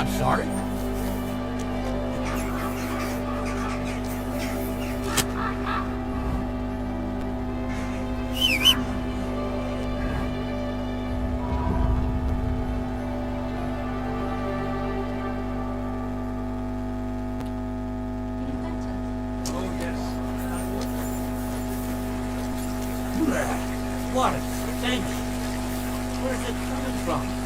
I'm sorry. What a stench! Where's it coming from?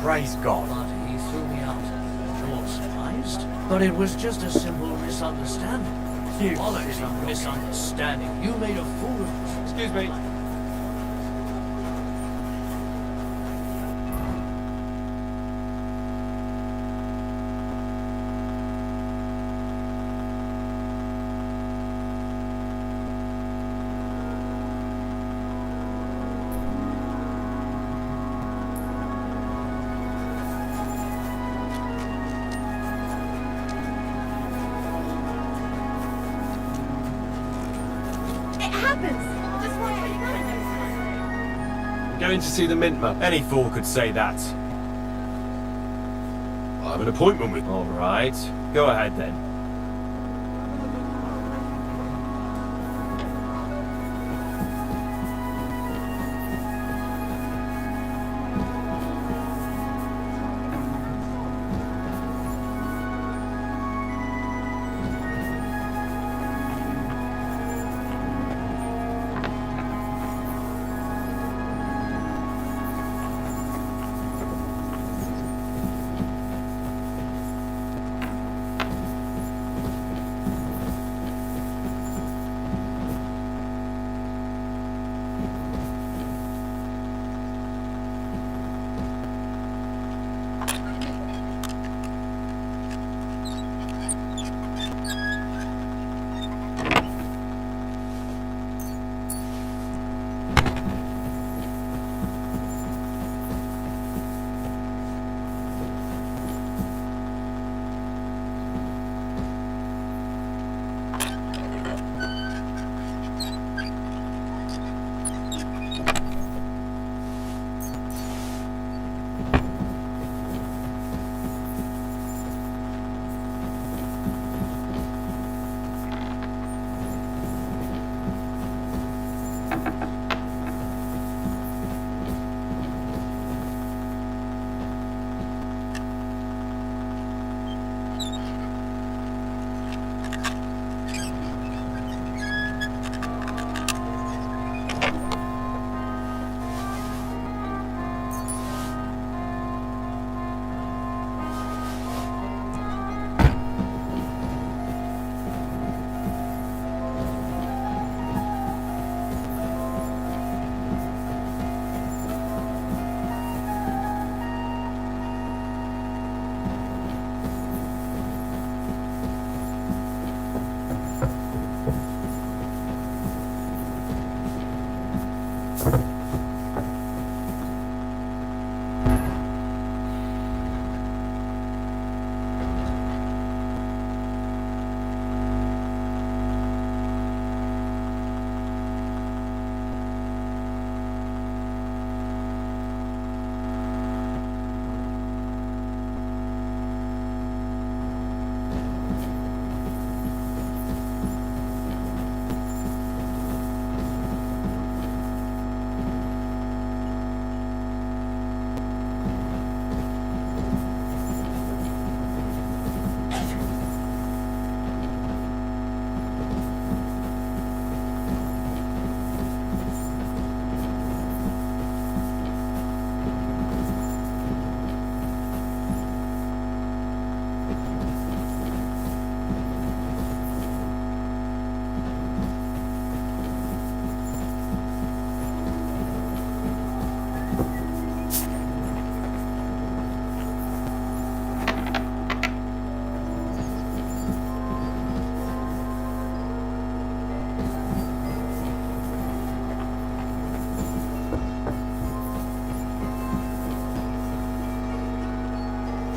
Praise God. But he threw me out. You're surprised? But it was just a simple misunderstanding. Bollocks, a misunderstanding. You made a fool of me. Excuse me. Going to see the mint man. Any fool could say that. I have an appointment with... All right. Go ahead then.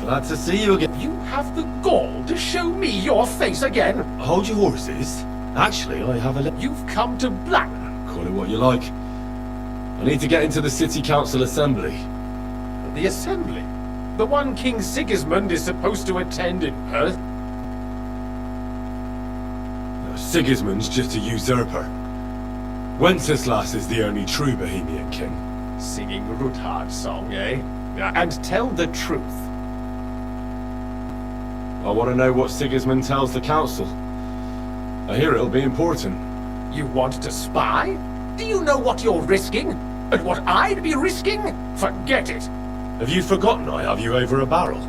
Glad to see you again. You have the gall to show me your face again? Hold your horses. Actually, I have a You've come to Black. Call it what you like. I need to get into the City Council Assembly. The Assembly? The one King Sigismund is supposed to attend in Perth? Sigismund's just a usurper. Wenceslas is the only true Bohemian king. Singing Ruthard's song, eh? And tell the truth. I want to know what Sigismund tells the council. I hear it'll be important. You want to spy? Do you know what you're risking? And what I'd be risking? Forget it. Have you forgotten I have you over a barrel?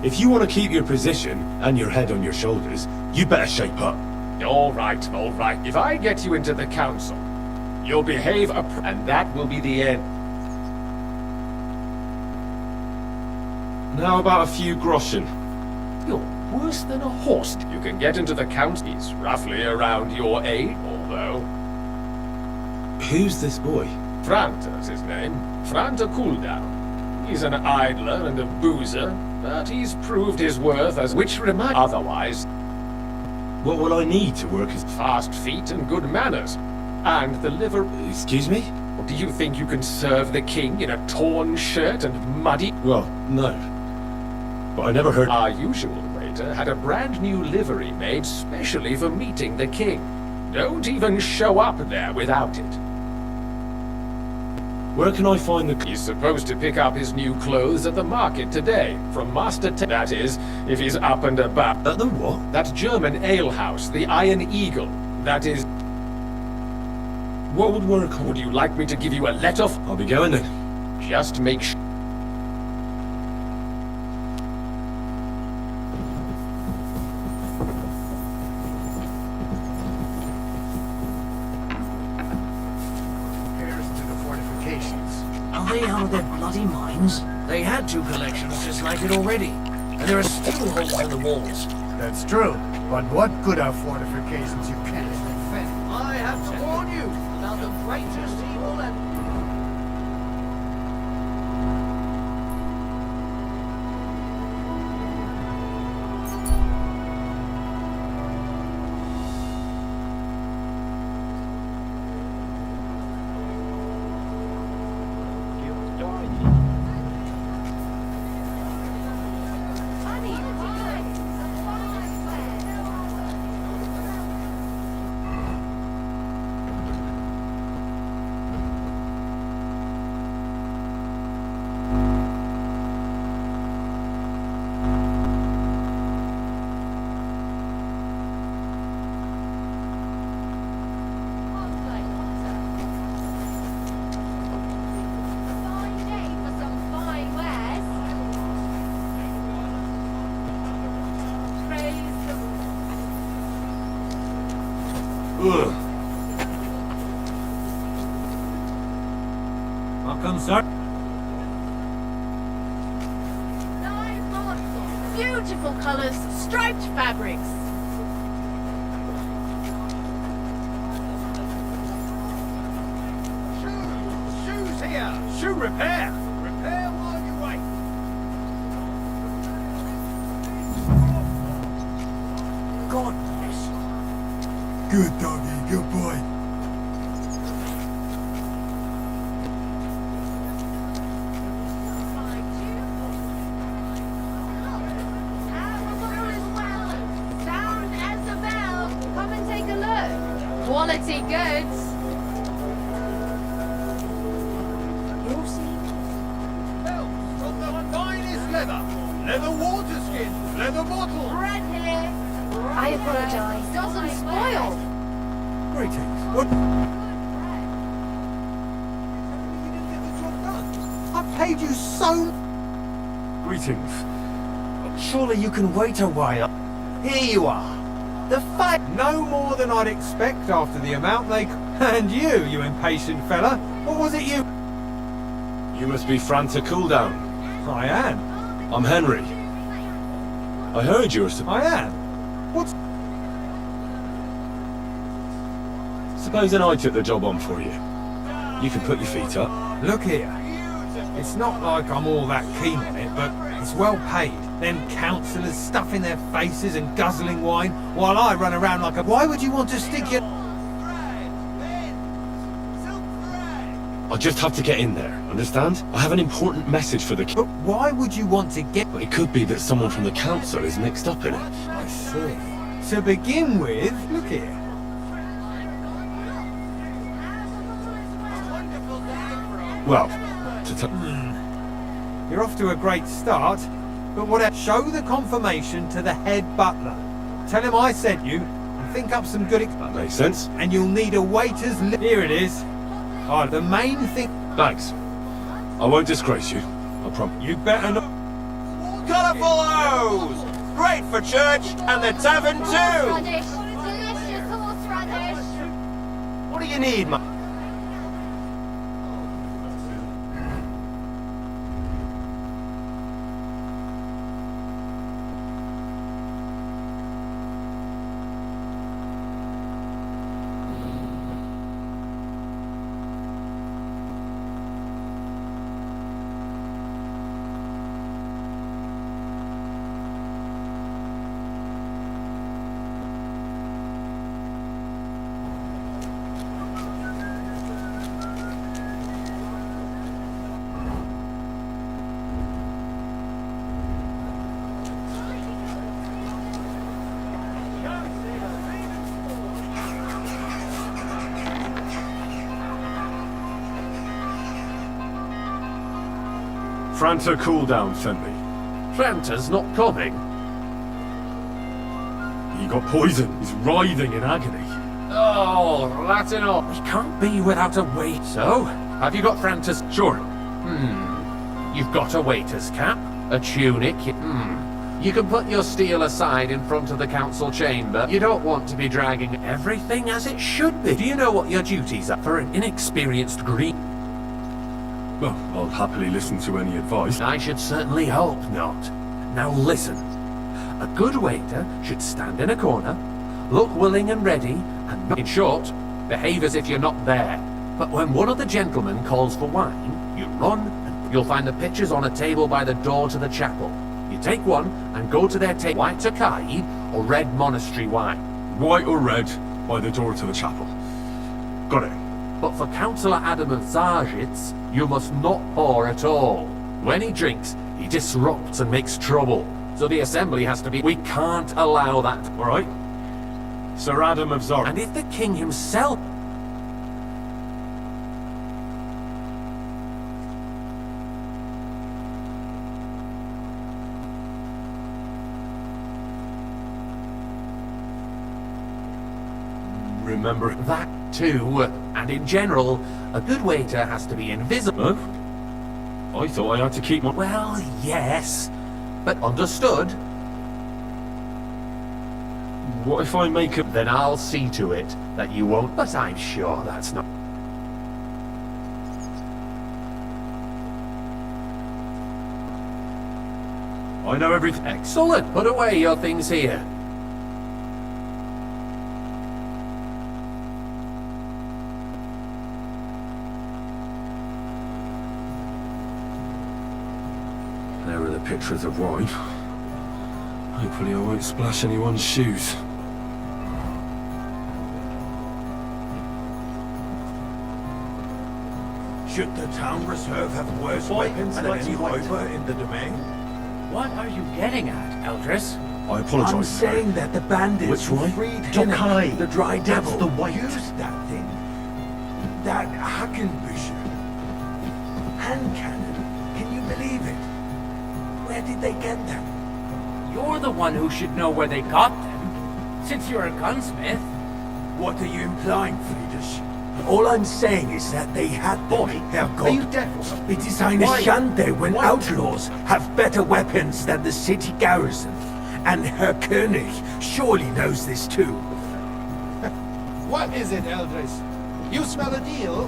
If you want to keep your position and your head on your shoulders, you better shape up. All right, all right. If I get you into the council, you'll behave and that will be the end. Now about a few groschen. You're worse than a horse. You can get into the council. He's roughly around your age, although... Who's this boy? Franta's his name. Franta Cooldown. He's an idler and a boozer, but he's proved his worth as which reminds otherwise. What will I need to work as... Fast feet and good manners. And the liver... Excuse me? Do you think you can serve the king in a torn shirt and muddy... Well, no. But I never heard... Our usual waiter had a brand new livery made specially for meeting the king. Don't even show up there without it. Where can I find the... He's supposed to pick up his new clothes at the market today, from Master That is, if he's up and about. At the what? That German alehouse, the Iron Eagle. That is... What would work on... Would you like me to give you a let off? I'll be going then. Just make sure... Are they out of their bloody minds? They had two collections just like it already. And there are still holes in the walls. That's true. But what good are fortifications you can't defend? I have to warn you about the greatest evil and... Ugh. Welcome, sir. Beautiful colours, striped fabrics. Shoes here! Shoe repair! Repair while you wait! God bless. Good doggy, good boy. Sound as a bell. Come and take a look. Quality goods. You'll see. From the finest leather! Leather water skin! Leather bottle! Bread here. I apologise. Doesn't spoil. Greetings. What? I paid you so... Greetings. Surely you can wait a while. Here you are. The fact... No more than I'd expect after the amount they... And you impatient fella. What was it you... You must be Franta Cooldown. I am. I'm Henry. I heard you were... I am. What's... Supposing I took the job on for you. You can put your feet up. Look here. It's not like I'm all that keen on it, but it's well paid. Them councillors stuffing their faces and guzzling wine, while I run around like a... Why would you want to stick your... I just have to get in there, understand? I have an important message for the But why would you want to get... But it could be that someone from the council is mixed up in it. I see. To begin with, look here. Well, to tell... You're off to a great start, but whatever. Show the confirmation to the head butler. Tell him I sent you, and think up some good... That makes sense. And you'll need a waiter's... Here it is. Oh, the main thing... Thanks. I won't disgrace you. I promise. You better not... Colourful O's! Great for church and the tavern too! Horseradish. Delicious horseradish. What do you need, man? Franta Cooldown sent me. Franta's not coming. He got poisoned. He's writhing in agony. Oh, that's enough. We can't be without a wait. So, have you got Franta's... Sure. You've got a waiter's cap, a tunic. You can put your steel aside in front of the council chamber. You don't want to be dragging everything as it should be. Do you know what your duties are for an inexperienced green? Well, I'll happily listen to any advice. I should certainly hope not. Now listen. A good waiter should stand in a corner, look willing and ready, and in short, behave as if you're not there. But when one of the gentlemen calls for wine, you run and you'll find the pitchers on a table by the door to the chapel. You take one and go to their table. White Tokai or red monastery wine. White or red, by the door to the chapel. Got it. But for Councillor Adam of Zarzhitz, you must not pour at all. When he drinks, he disrupts and makes trouble. So the assembly has to be... We can't allow that. All right. Sir Adam of Zar... And if the king himself... Remember... That too. And in general, a good waiter has to be invisible. Huh? I thought I had to keep my... Well, yes. But understood. What if I make a... Then I'll see to it that you won't... But I'm sure that's not... I know everything. Excellent. Put away your things here. There are the pictures of wine. Hopefully I won't splash anyone's shoes. Should the town reserve have worse weapons than any rover in the domain? What are you getting at, Eldris? I apologize. I'm saying that the bandits Which who one? freed Tokai. Hinnock, the dry devil, the white. used that thing. That Hackenbücher. Hand cannon. Can you believe it? Where did they get them? You're the one who should know where they got them, since you're a gunsmith. What are you implying, Friedrich? All I'm saying is that they had them. Herrgott. Are you deaf or something? It is eine Why? Schande when What? outlaws have better weapons than the city garrison. And Herr König surely knows this too. What is it, Eldris? You smell a deal?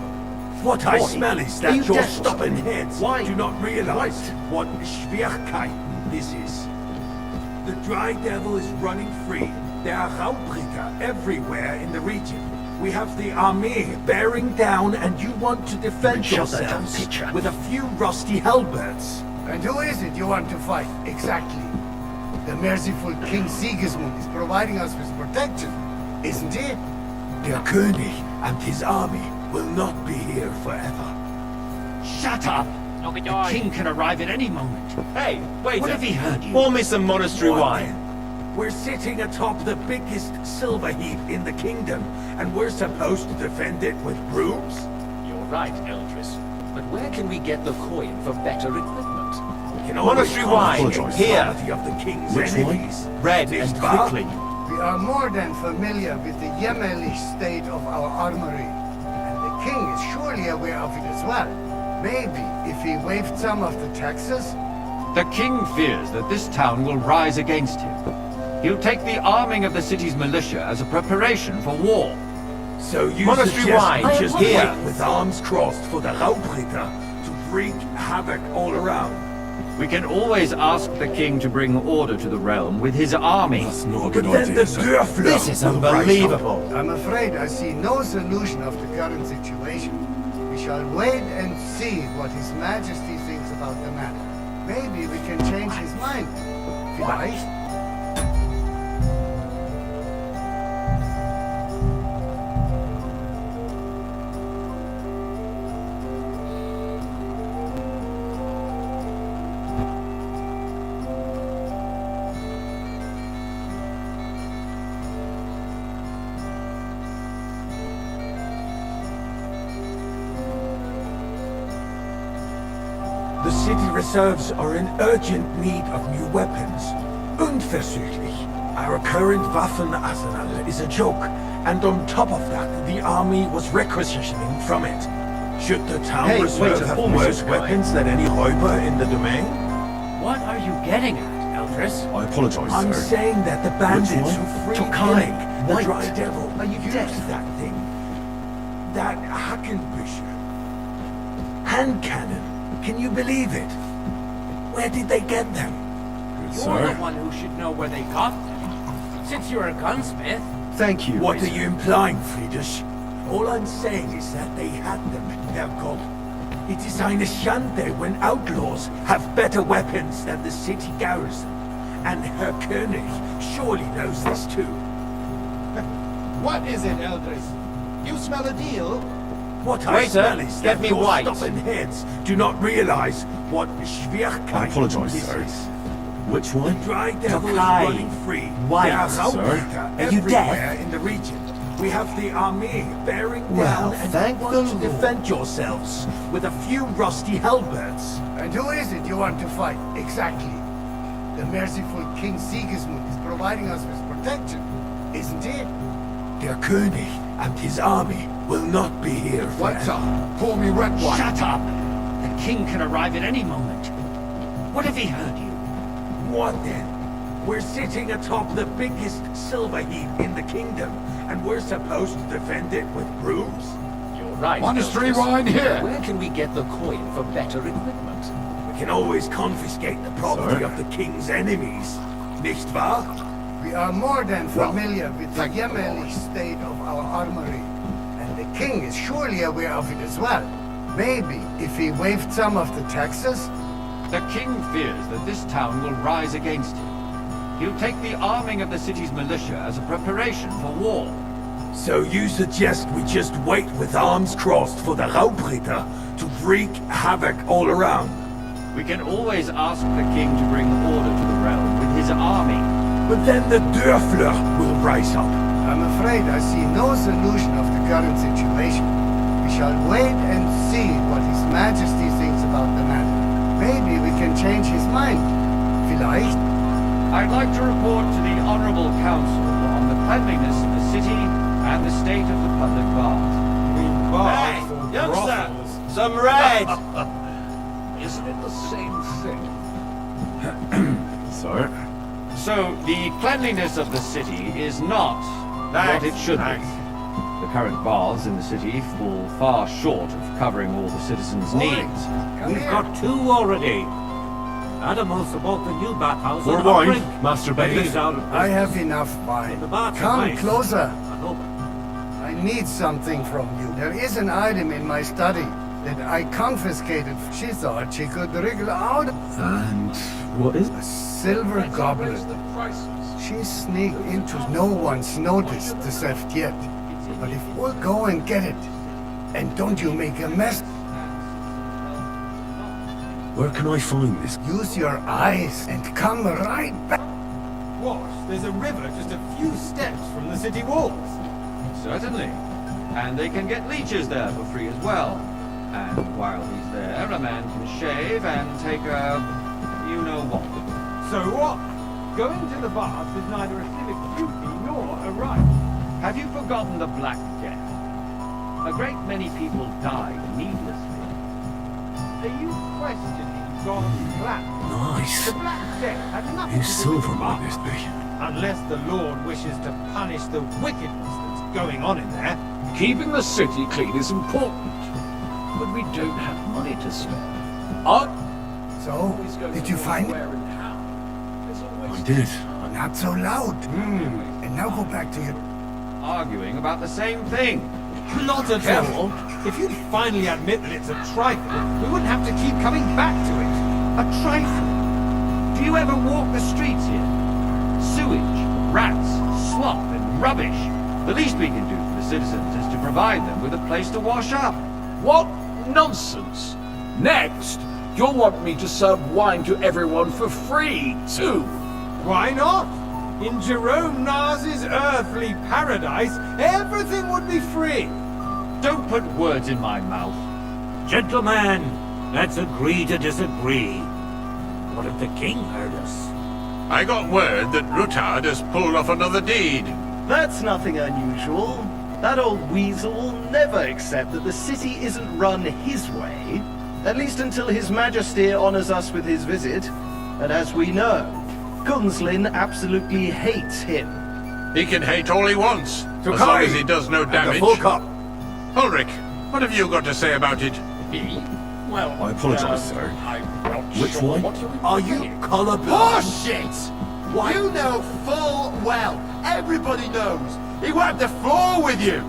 What I Boy, smell is are that you your deaf or stubborn something? heads Why? do not realize what Schwierigkeiten this is. The Dry Devil is running free. There are Raubricker everywhere in the region. We have the army bearing down, and you want to defend yourselves with a few rusty halberds. And who is it you want to fight, exactly? The merciful King Sigismund is providing us with protection, isn't he? Der König and his army will not be here forever. Shut up! The king can arrive at any moment. Hey, wait. What if he heard you? Pour me some monastery What wine. then? We're sitting atop the biggest silver heap in the kingdom, and we're supposed to defend it with brooms? You're right, Eldris. But where can we get the coin for better equipment? We can always Monastery wine, confiscate the here. quality of the king's Which enemies. Red Nicht and wahr? quickly. We are more than familiar with the jämmerlich state of our armory. And the king is surely aware of it as well. Maybe if he waived some of the taxes? The king fears that this town will rise against him. He'll take the arming of the city's militia as a preparation for war. So you Monastery suggest wine, we just here. wait with arms crossed for the Raubritter to wreak havoc all around? We can always ask the king to bring order to the realm with his army. That's not a But good then idea, the sir. Dörfler This is will rise up. unbelievable. I'm afraid I see no solution of the current situation. We shall wait and see what His Majesty thinks about the matter. Maybe we can change his mind. Vielleicht? The city reserves are in urgent need of new weapons. Unversüchlich. Our current Waffenarsenal is a joke, and on top of that, the army was requisitioning from it. Should the town Hey, reserve wait, have almost worse a guy. weapons than any Räuber in the domain? What are you getting at, Eldris? I apologize, I'm sir. saying that the bandits Which one? who freed Tokai, Hillig, the White. Dry Devil, Are you used deaf? that thing. That Hackenbücher. Hand cannon. Can you believe it? Where did they get them? Good, You're sir. the one who should know where they got them. Since you're a gunsmith. Thank you. What are you implying, Friedrich? All I'm saying is that they had them, Herrgott. It is eine Schande when outlaws have better weapons than the city garrison. And Herr König surely knows this too. What is it, Eldris? You smell a deal? What I Waiter, smell is get that me your white. stubborn heads do not realize what I Schwierigkeit apologize, this sir. is. Which The one? Dry Devil is Tokai. running free. White, There are sir. Raubritter Are you everywhere in the region. We have the army bearing Well, down, and thank you the want to Lord. defend yourselves with a few rusty halberds. And who is it you want to fight, exactly? The merciful King Sigismund is providing us with protection, isn't he? Der König and his army will not be here What's forever. up? Pour me red wine. Shut up! The king can arrive at any moment. What if he heard you? What then? We're sitting atop the biggest silver heap in the kingdom, and we're supposed to defend it with brooms? You're right. Monastery Eldris. wine here. Where can we get the coin for better equipment? We can always confiscate the property Sir? of the king's enemies. Nicht wahr? We are more than familiar with the thank you, jämmerlich Lord. state of our armory. And the king is surely aware of it as well. Maybe if he waived some of the taxes? The king fears that this town will rise against him. He'll take the arming of the city's militia as a preparation for war. So you suggest we just wait with arms crossed for the Raubritter to wreak havoc all around? We can always ask the king to bring order to the realm with his army. But then the Dörfler will rise up. I'm afraid I see no solution of the current situation. We shall wait and see what His Majesty thinks about the matter. Maybe we can change his mind. Vielleicht? I'd like to report to the Honourable Council on the cleanliness of the city and the state of the public baths. Hey, youngster, some red. Isn't it the same thing? Sir? So, the cleanliness of the city is not what it should be. The current baths in the city fall far short of covering all the citizens' needs. We've got two already. Adam also bought the new bathhouse. More wine, Master Bailiff. I have enough wine. The bath's Come nice. closer. I hope. I needs something from you. There is an item in my study that I confiscated. She thought she could wriggle out And what is a silver goblet. She sneaked into. No one's noticed the theft yet. But if we'll go and get it, and don't you make a mess. Where can I find this? Use your eyes and come right back. What? There's a river just a few steps from the city walls. Certainly. And they can get leeches there for free as well. And while he's there, a man can shave and take a... you-know-what. So what? Going to the bath is neither a civic duty nor a right. Have you forgotten the Black Death? A great many people died needlessly. Are you questioning God's plan? Nice. The Black Death had nothing Whose to do silver with the might bath. this be? Unless the Lord wishes to punish the wickedness that's going on in there. Keeping the city clean is important, but we don't have money to spare. So, did you find it? I did. Not so loud. And now go back to your... Arguing about the same thing. Not at all. If you'd finally admit that it's a trifle, we wouldn't have to keep coming back to it. A trifle? Do you ever walk the streets here? Sewage, rats, slop, and rubbish. The least we can do for the citizens is to provide them with a place to wash up. What nonsense! Next, you'll want me to serve wine to everyone for free, too. Why not? In Jerome Nas's earthly paradise, everything would be free. Don't put words in my mouth. Gentlemen, let's agree to disagree. What if the king heard us? I got word that Rutard has pulled off another deed. That's nothing unusual. That old weasel will never accept that the city isn't run his way, at least until His Majesty honors us with his visit. And as we know, Gunslin absolutely hates him. He can hate all he wants, as long as he does no damage. Ulrich, what have you got to say about it? Me? Well, I apologize, sir. I'm not Which sure one? what you're Are you implying. colorblind? Bullshit! You know full well. Everybody knows. He wiped the floor with you.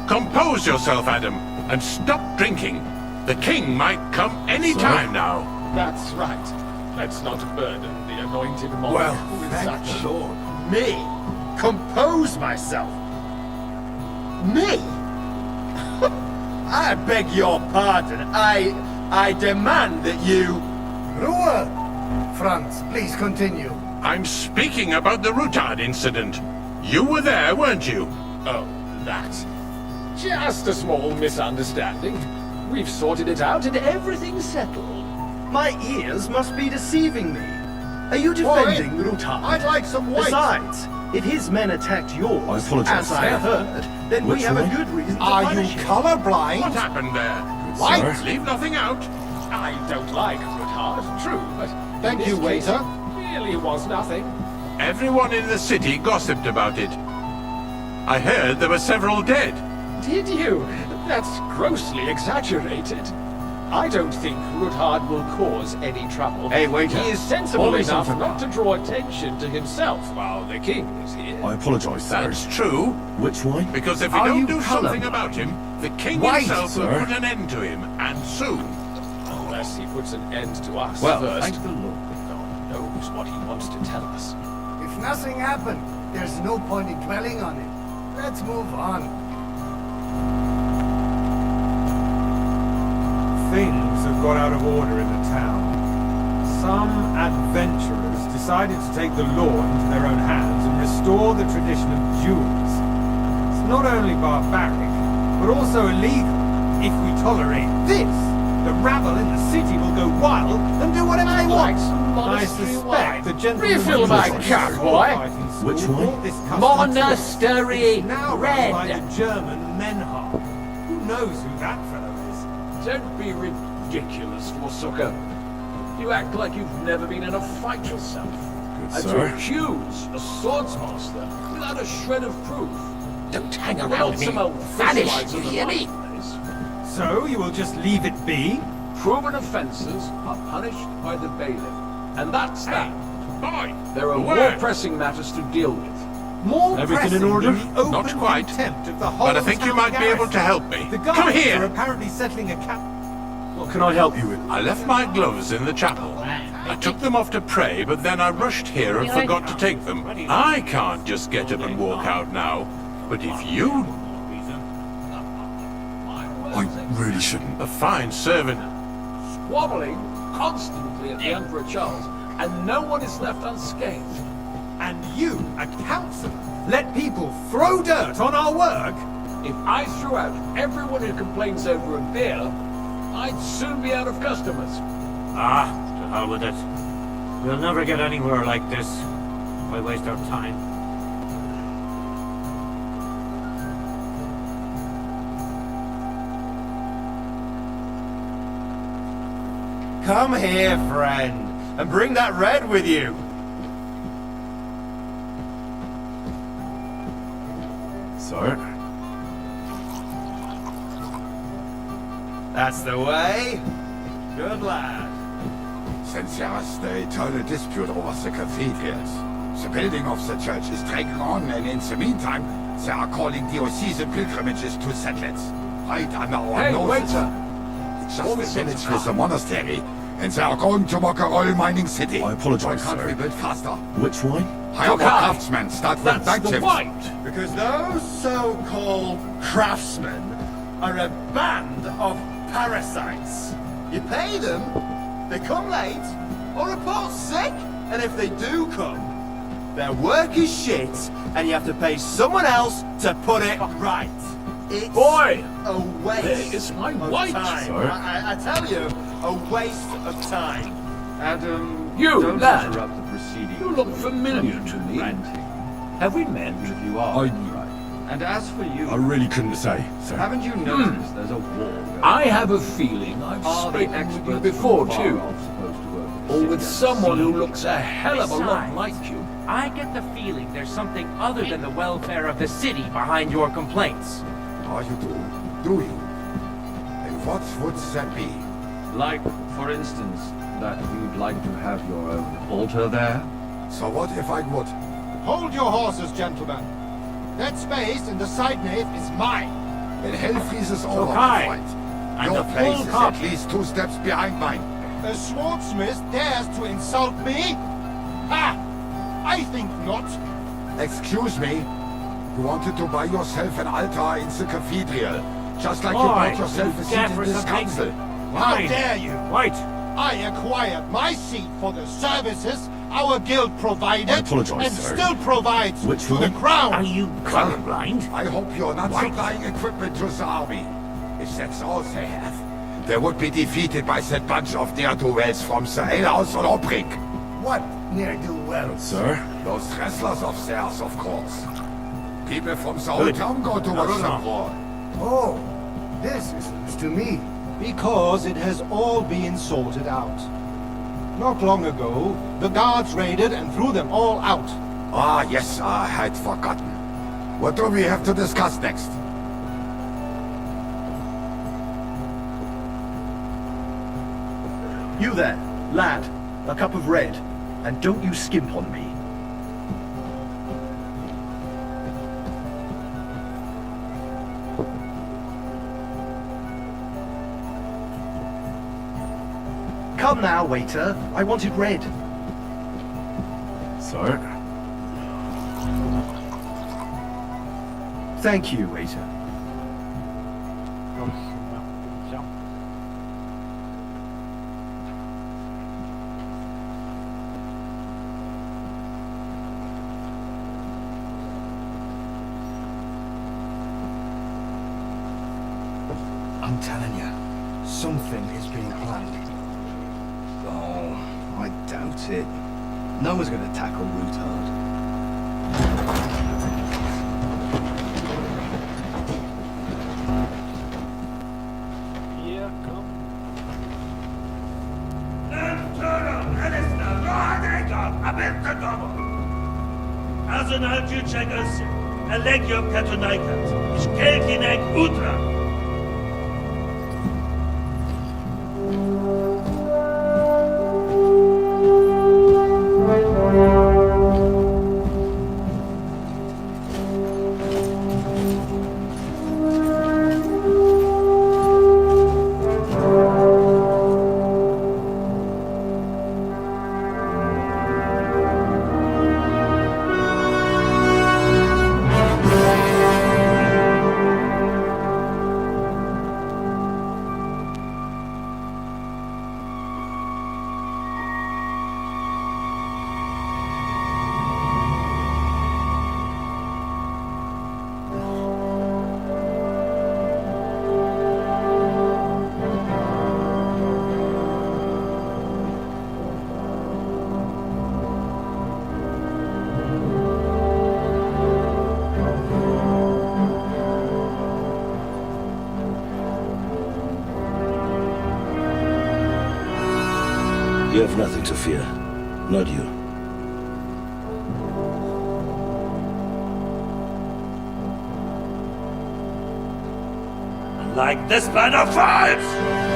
Compose yourself, Adam, and stop drinking. The king might come any time now. That's right. Let's not burden the anointed monarch Well, with thank such... the Lord. Me? Compose myself? Me? I beg your pardon. I demand that you... Ruhe! Franz, please continue. I'm speaking about the Rutard incident. You were there, weren't you? Oh, that. Just a small misunderstanding. We've sorted it out and everything's settled. My ears must be deceiving me. Are you defending Rutard? I'd like some white. Besides, if his men attacked yours, I apologize, as I sir. heard, then we Which have one? a good reason to Are you punish him. colorblind? What happened there? White? Leave nothing out. I don't like Rutard, true, but Thank in you, this case, waiter. it really was nothing. Everyone in the city gossiped about it. I heard there were several dead. Did you? That's grossly exaggerated. I don't think Rutard will cause any trouble. Hey, waiter. He is sensible Pour me enough something not now. to draw attention to himself while the king is here. I apologize, sir. That's true, Which one? because if we Are don't you do something colorblind? about him, the king White, himself will sir. put an end to him, and soon. Unless he puts an end to us Well, first. thank the Lord. God knows what he wants to tell us. If nothing happened, there's no point in dwelling on it. Let's move on. Things have got out of order in the town. Some adventurers decided to take the law into their own hands and restore the tradition of duels. It's not only barbaric, but also illegal. If we tolerate this, the rabble in the city will go wild and do whatever they want. Like some I monastery suspect wine. the gentleman Refill who my was cup, sword boy. fighting school Which one? brought this custom Monastery now run by Red. the German Menhar. Who knows who that fellow is? Don't be ridiculous, Forsucker. You act like you've never been in a fight yourself. And sir. to accuse a swordsmaster without a shred of proof. Don't hang Not around me. some old Vanish, fishwives you of the hear me? marketplace. So you will just leave it be? Proven offences are punished by the bailiff. And that's that. Boy, There are a more word. pressing matters to deal with. More Everything in pressing order? than the open Not quite. contempt of the whole But I think you town might be able to garrison. help me. The Come guards here! are apparently settling a cap. What can I help you with? I left my gloves in the chapel. I took them off to pray, but then I rushed here and forgot to take them. I can't just get up and walk out now. But if you... I really shouldn't. A fine servant. Squabbling constantly at the Emperor Charles, and no one is left unscathed. And you, a councillor, let people throw dirt on our work? If I threw out everyone who complains over a beer, I'd soon be out of customers. Ah, to hell with it. We'll never get anywhere like this. Why waste our time? Come here, friend, and bring that red with you. Sir? That's the way. Good lad. Since there is the eternal dispute over the cathedrals, the building of the church is dragging on, and in the meantime, they are calling diocesan pilgrimages to settlers. Right under our Hey, noses. waiter! It's just a village with a monastery, and they are going to mock a oil mining city. I apologize, Why can't sir. we build faster? Which wine? Hire more craftsmen, start with That's night the shifts. white! Because those so-called craftsmen are a band of parasites. You pay them, they come late, or report sick, and if they do come, their work is shit, and you have to pay someone else to put it right. It's Boy! a waste There is my of white, time. sir. I tell you, a waste of time. Adam, You, don't lad. interrupt the proceedings. You look familiar to me. Ranting. Have we met? You are I- right. And as for you, I really couldn't say, sir. haven't you noticed there's a war going I have a feeling I've Are the spoken with you experts before from too. far off supposed to work in the Or city with and someone who see looks a hell of a lot Besides, like you. I get the feeling there's something other than the welfare of the city behind your complaints. Oh, you do? Do you? And what would that be? Like, for instance, that you'd like to have your own altar there? So what if I would? Hold your horses, gentlemen. That space in the side nave is mine. When hell freezes over, Okay. my friend. And Your the place full is cup. at least 2 steps behind mine. A swordsmith dares to insult me? Ha! I think not. Excuse me? You wanted to buy yourself an altar in the cathedral, just like you Boy, bought yourself a you seat deaf in or this something? council. How Fine. dare you? White! I acquired my seat for the services our guild provided I apologize, and sir. still provides Which to the one? crown. Are you colorblind? I hope you're not What? supplying equipment to the army. If that's all they have, they would be defeated by that bunch of ne'er-do-wells from the alehouse on Obrink. What ne'er-do-wells? Sir? Those wrestlers of theirs, of course. People from the whole town go to watch them war. Oh, this is news to me. Because it has all been sorted out. Not long ago, the guards raided and threw them all out. Ah, yes, I had forgotten. What do we have to discuss next? You there, lad, a cup of red, and don't you skimp on me. Come now, waiter. I wanted red. Sir? Thank you, waiter. I'm telling you, something is being planned. Oh, I doubt it. No one's gonna tackle Rootard. Here come. Arsenal Tüchegers, Allegium Katonaikat, Ishkelkinek Utra. You have nothing to fear. Not you. Like this man of fights!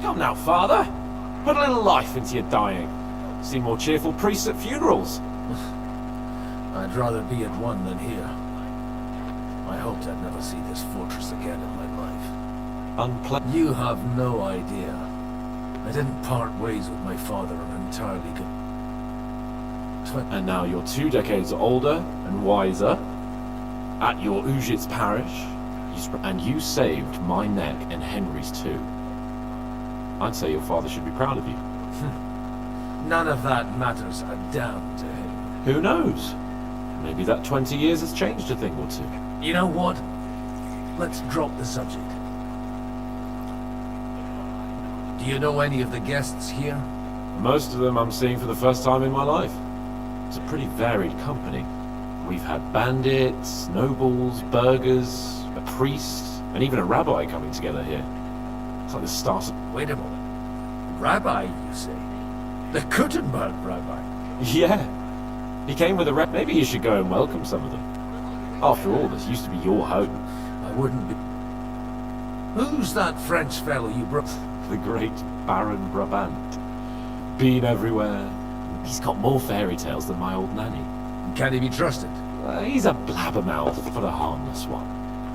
Come now, father. Put a little life into your dying. See more cheerful priests at funerals. I'd rather be at one than here. I hoped I'd never see this fortress again in my life. You have no idea. I didn't part ways with my father an entirely good... And now you're 2 decades older and wiser. At your Ujit's parish, and you saved my neck and Henry's too. I'd say your father should be proud of you. None of that matters a damn to him. Who knows? Maybe that 20 years has changed a thing or two. You know what? Let's drop the subject. Do you know any of the guests here? Most of them I'm seeing for the first time in my life. It's a pretty varied company. We've had bandits, nobles, burghers, a priest, and even a rabbi coming together here. It's like the start of... Wait a moment. Rabbi, you say? The Gutenberg rabbi? Yeah. He came with a rep. Maybe you should go and welcome some of them. After all, this used to be your home. I wouldn't be... Who's that French fellow you brought? The great Baron Brabant. Been everywhere. He's got more fairy tales than my old nanny. Can he be trusted? He's a blabbermouth for a harmless one.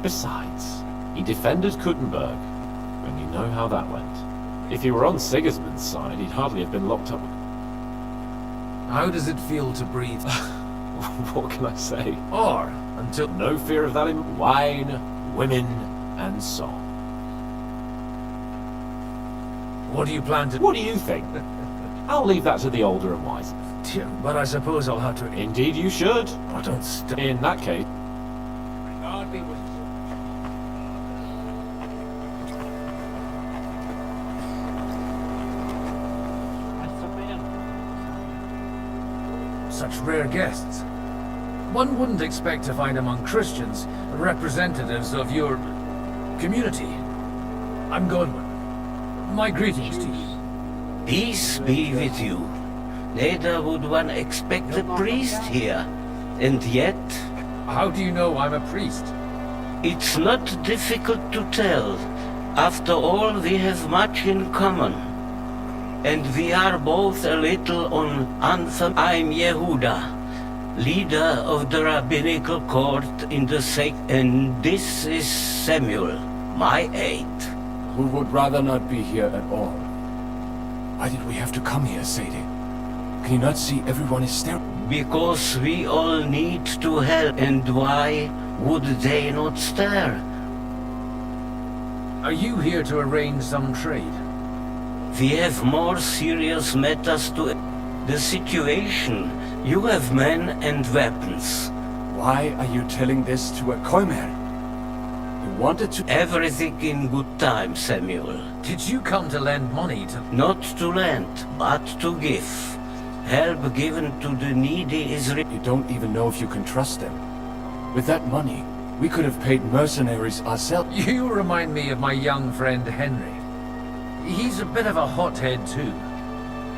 Besides, he defended Gutenberg, and you know how that went. If he were on Sigismund's side, he'd hardly have been locked up. How does it feel to breathe? What can I say? Or, until... No fear of that in wine, women, and song. What do you plan to... What do you think? I'll leave that to the older and wiser. But I suppose I'll have to... Indeed you should. I don't stop. In that case... God be with you. Such rare guests. One wouldn't expect to find among Christians representatives of your community. I'm Godwin. My greetings to you. Peace be with you. Neither would one expect a priest here. And yet... How do you know I'm a priest? It's not difficult to tell. After all, we have much in common. And we are both a little on anthem. I'm Yehuda, leader of the rabbinical court in the sect, and this is Samuel, my aide. Who would rather not be here at all. Why did we have to come here, Sadie? Can you not see everyone is staring? Because we all need to help, and why would they not stare? Are you here to arrange some trade? We have more serious matters to... The situation. You have men and weapons. Why are you telling this to a Koimer? You wanted to... Everything in good time, Samuel. Did you come to lend money to... Not to lend, but to give. Help given to the needy is... You don't even know if you can trust them. With that money, we could have paid mercenaries ourselves. You remind me of my young friend Henry. He's a bit of a hothead too.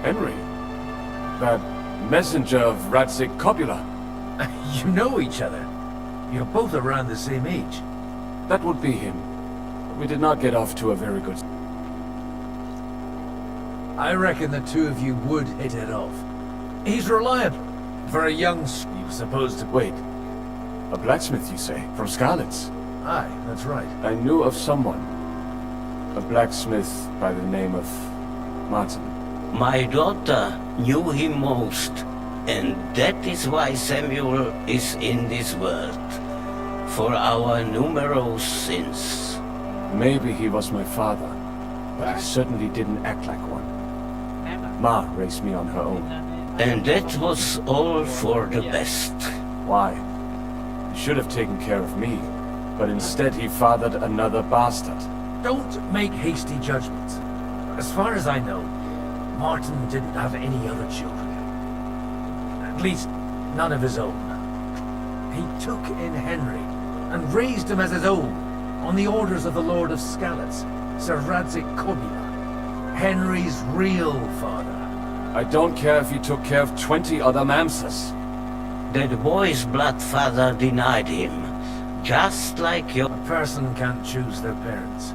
Henry? That messenger of Radzik Copula? You know each other. You're both around the same age. That would be him. We did not get off to a very good... I reckon the two of you would hit it off. He's reliable. For a young... You're supposed to... Wait. A blacksmith, you say? From Scarlet's? Aye, that's right. I knew of someone. A blacksmith by the name of Martin. My daughter knew him most, and that is why Samuel is in this world. For our numerous sins. Maybe he was my father, but he certainly didn't act like one. Ma raised me on her own. And that was all for the best. Why? He should have taken care of me, but instead he fathered another bastard. Don't make hasty judgments. As far as I know, Martin didn't have any other children. At least, none of his own. He took in Henry and raised him as his own, on the orders of the Lord of Skalitz, Sir Radzik Kobyla, Henry's real father. I don't care if he took care of 20 other Mamsas. That boy's blood father denied him, just like your... A person can't choose their parents.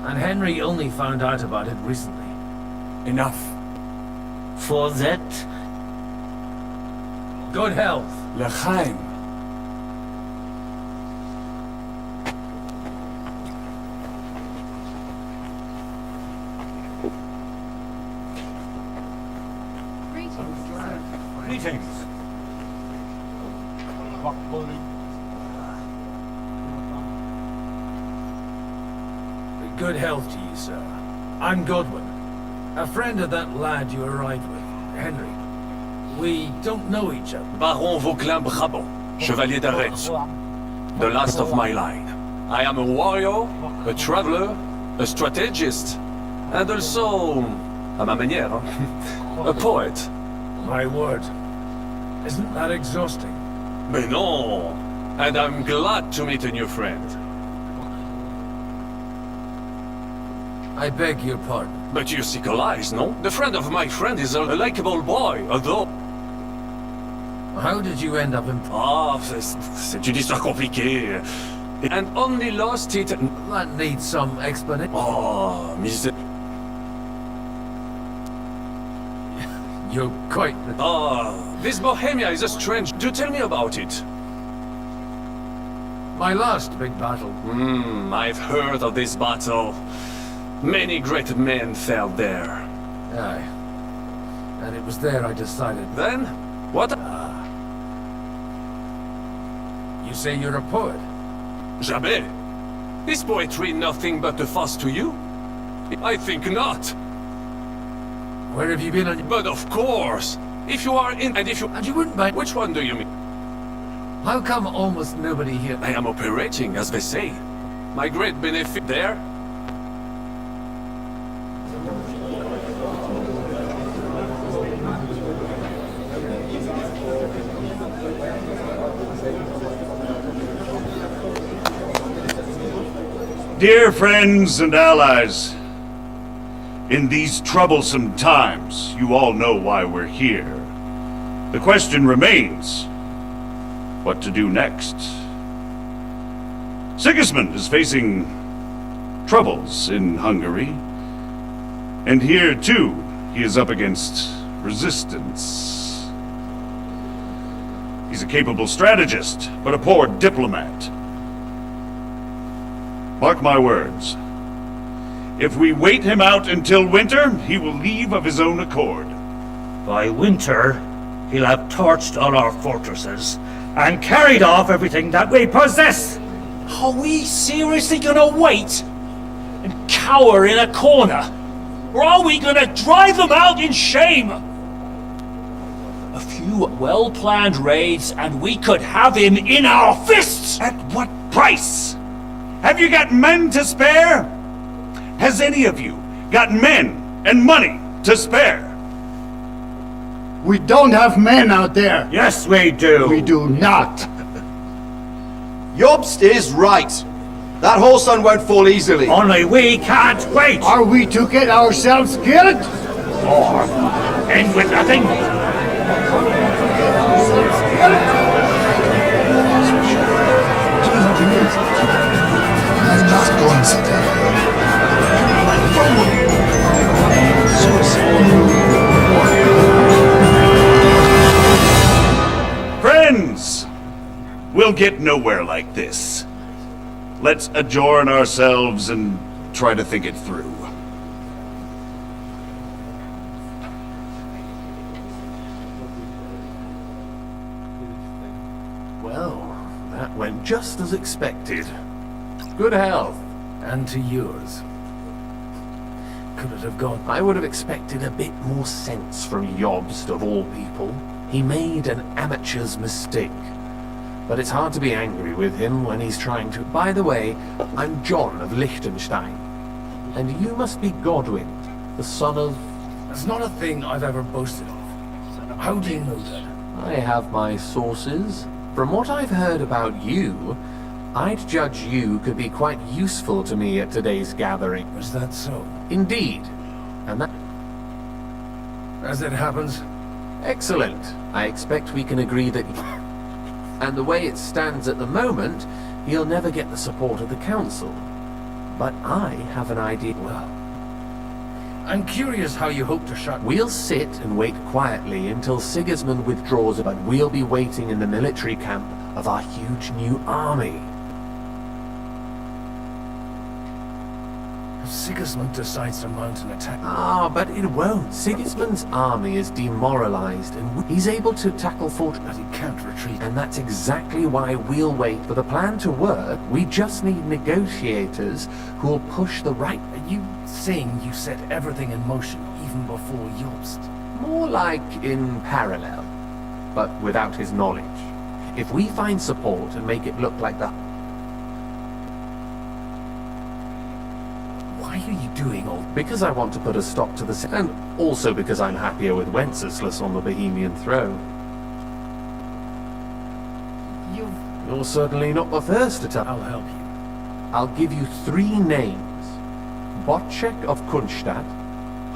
And Henry only found out about it recently. Enough. For that... Good health. L'chaim. Greetings. Good health to you, sir. I'm Godwin, a friend of that lad you arrived with, Henry. We don't know each other. Baron Vauclin Brabant, Chevalier d'Aretz. The last of my line. I am a warrior, a traveler, a strategist, and also, à ma manière, a poet. My word. Isn't that exhausting? Mais non! And I'm glad to meet a new friend. I beg your pardon. But you see eyes, no? The friend of my friend is a likable boy, although... How did you end up in... Ah, c'est une histoire compliquée. And only lost it... That needs some explanation. Oh, You're quite... this Bohemia is a strange... Do tell me about it. My last big battle. I've heard of this battle. Many great men fell there. Aye. And it was there I decided... Then? What? You say you're a poet? Jamais. Is poetry nothing but a fuss to you? I think not. Where have you been on... But of course! If you are in... And if you... And you wouldn't mind... Which one do you mean? How come almost nobody here... I am operating, as they say. My great benefit there... Dear friends and allies, in these troublesome times, you all know why we're here. The question remains, what to do next? Sigismund is facing troubles in Hungary, and here too, he is up against resistance. He's a capable strategist, but a poor diplomat. Mark my words. If we wait him out until winter, he will leave of his own accord. By winter, he'll have torched all our fortresses and carried off everything that we possess. Are we seriously gonna wait and cower in a corner? Or are we gonna drive them out in shame? A few well-planned raids and we could have him in our fists! At what price? Have you got men to spare? Has any of you got men and money to spare? We don't have men out there. Yes, we do. We do not. Jobst is right. That whole sun won't fall easily. Only we can't wait. Are we to get ourselves killed? Or end with nothing? I'm not going to die. Friends, we'll get nowhere like this. Let's adjourn ourselves and try to think it through. Well, that went just as expected. Good health. And to yours. Could it have gone? I would have expected a bit more sense from Jobst, of all people. He made an amateur's mistake. But it's hard to be angry with him when he's trying to... By the way, I'm John of Liechtenstein. And you must be Godwin, the son of... It's not a thing I've ever boasted of. How do you know that? I have my sources. From what I've heard about you, I'd judge you could be quite useful to me at today's gathering. Was that so? Indeed. And that... As it happens. Excellent. I expect we can agree that... And the way it stands at the moment, he'll never get the support of the council. But I have an idea. Well, I'm curious how you hope to shut... We'll sit and wait quietly until Sigismund withdraws, but we'll be waiting in the military camp of our huge new army. If Sigismund decides to mount an attack... Ah, but it won't. Sigismund's army is demoralized, and he's able to tackle fort... But he can't retreat. And that's exactly why we'll wait for the plan to work. We just need negotiators who'll push the right... Are you saying you set everything in motion even before Jobst? More like in parallel, but without his knowledge. If we find support and make it look like the... Why are you doing all... Because I want to put a stop to the... And also because I'm happier with Wenceslas on the Bohemian throne. You're certainly not the first to tell... I'll help you. I'll give you 3 names. Botchek of Kunstadt,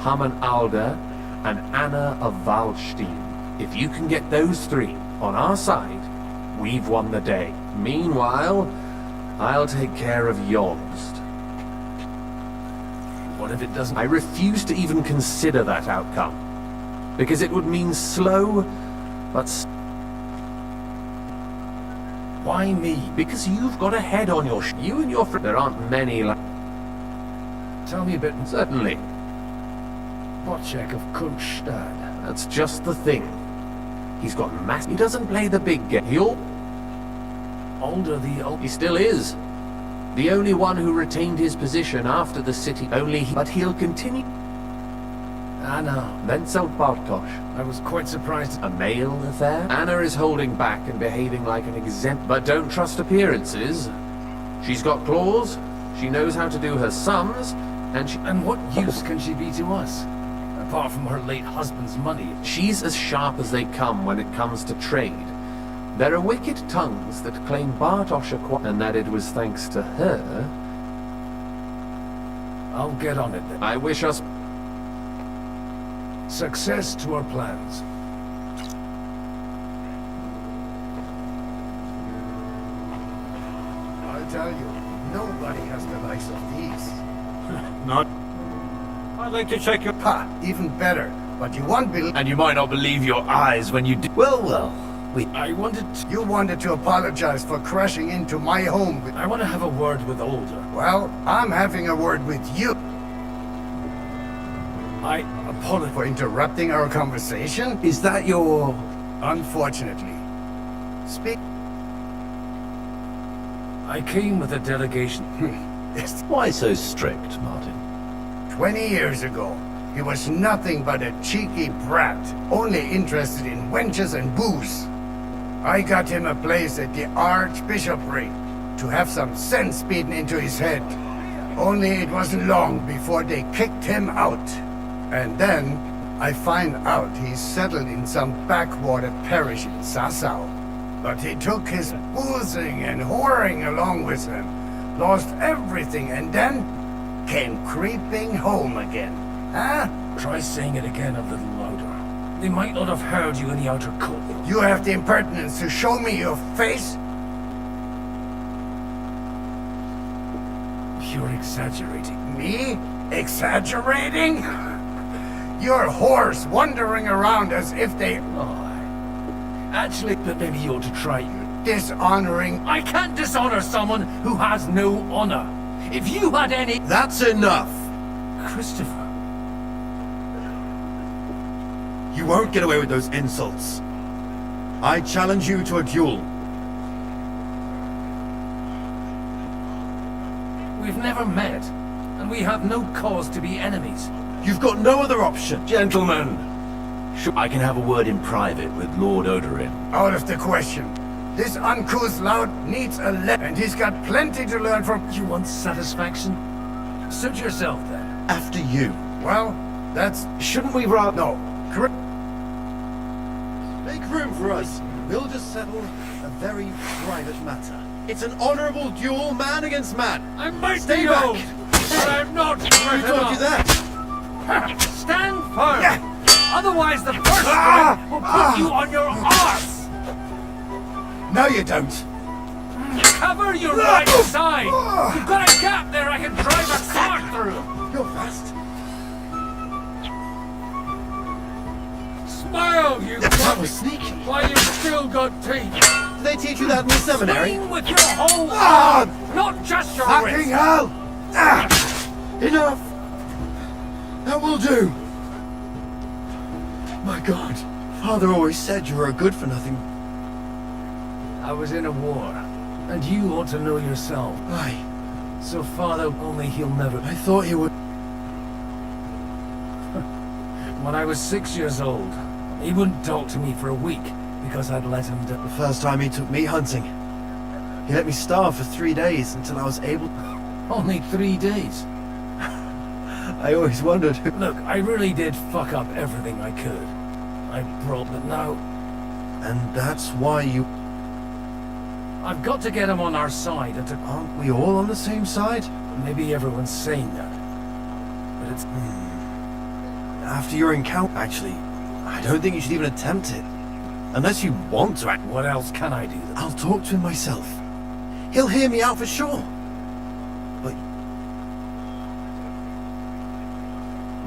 Hamann Alder, and Anna of Waldstein. If you can get those 3 on our side, we've won the day. Meanwhile, I'll take care of Jobst. What if it doesn't? I refuse to even consider that outcome. Because it would mean slow, but... Why me? Because you've got a head on your You and your friend... There aren't many like... Tell me a bit. Certainly. Botchek of Kunstadt. That's just the thing. He's got mass... He doesn't play the big game. He'll... Alder the old... He still is. The only one who retained his position after the city... But he'll continue... Anna. Wenzel Bartosz. I was quite surprised. A male affair? Anna is holding back and behaving like an exempt... But don't trust appearances. She's got claws, she knows how to do her sums, and she... And what use can she be to us? Apart from her late husband's money. She's as sharp as they come when it comes to trade. There are wicked tongues that claim Bartosz acquired, and that it was thanks to her... I'll get on it then. I wish us... Success to our plans. I'll tell you, nobody has the likes of these. Not... I'd like to check your... Ha! Even better. But you won't believe... And you might not believe your eyes when you do... Well. I wanted to... You wanted to apologize for crashing into my home with... I want to have a word with Alder. Well, I'm having a word with you. I apologize for interrupting our conversation. Is that your... Unfortunately. Speak... I came with a delegation. Yes. Why so strict, Martin? 20 years ago, he was nothing but a cheeky brat, only interested in wenches and booze. I got him a place at the Archbishopric to have some sense beaten into his head. Only it wasn't long before they kicked him out. And then I find out he's settled in some backwater parish in Sassau. But he took his boozing and whoring along with him, lost everything, and then came creeping home again. Huh? Try saying it again a little louder. They might not have heard you in the outer court. You have the impertinence to show me your face? You're exaggerating. Me? Exaggerating? Your horse wandering around as if they... Oh, actually, but maybe you ought to try. Dishonoring... I can't dishonor someone who has no honor. If you had any... That's enough! Christopher. You won't get away with those insults. I challenge you to a duel. We've never met, and we have no cause to be enemies. You've got no other option. Gentlemen, I can have a word in private with Lord Odorin. Out of the question. This uncouth lout needs a and he's got plenty to learn from... You want satisfaction? Suit yourself, then. After you. Well, that's... Shouldn't we rather... No. Correct. Make room for us. We'll just settle a very private matter. It's an honorable duel, man against man. I might Stay be back. old, but I'm not Who great taught you enough. that? Stand firm. Otherwise the first string will put you on your arse. No, you don't. Cover your right side. You've got a gap there I can drive a sword through. You're fast. Smile, you That was sneaky. while you've still got teeth. Did they teach you that in the seminary? Swing with your whole arm, not just your Fucking wrist. hell! Enough! That will do. My God, Father always said you were a good-for-nothing. I was in a war, and you ought to know yourself. Aye. So Father, only he'll never... I thought he would... When I was 6 years old, he wouldn't talk to me for a week because I'd let him The first time he took me hunting, he let me starve for 3 days until I was able... Only 3 days. I always wondered... Look, I really did fuck up everything I could. I brought, but now... And that's why you... I've got to get him on our side and to... Aren't we all on the same side? Maybe everyone's saying that. But it's... After your encounter... Actually, I don't think you should even attempt it. Unless you want to act... What else can I do? I'll talk to him myself. He'll hear me out for sure. But...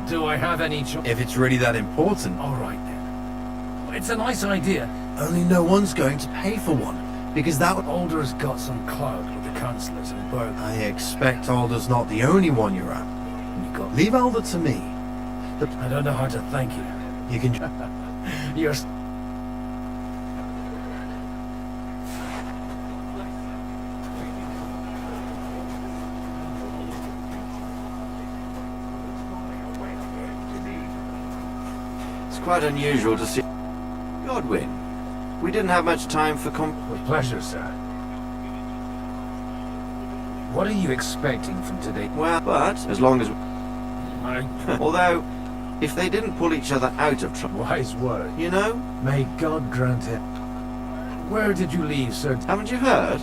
Do I have any choice? If it's really that important... All right, then. It's a nice idea. Only no one's going to pay for one. Because that... Alder's got some clout with the councillors in Berg. I expect Alder's not the only one you're at. You got... Leave Alder to me. I don't know how to thank you. You can... You're... It's quite unusual to see... Godwin, we didn't have much time for With pleasure, sir. What are you expecting from today? Well, but as long as... I... Although, if they didn't pull each other out of trouble... Wise word. You know? May God grant it. Where did you leave, sir? Haven't you heard?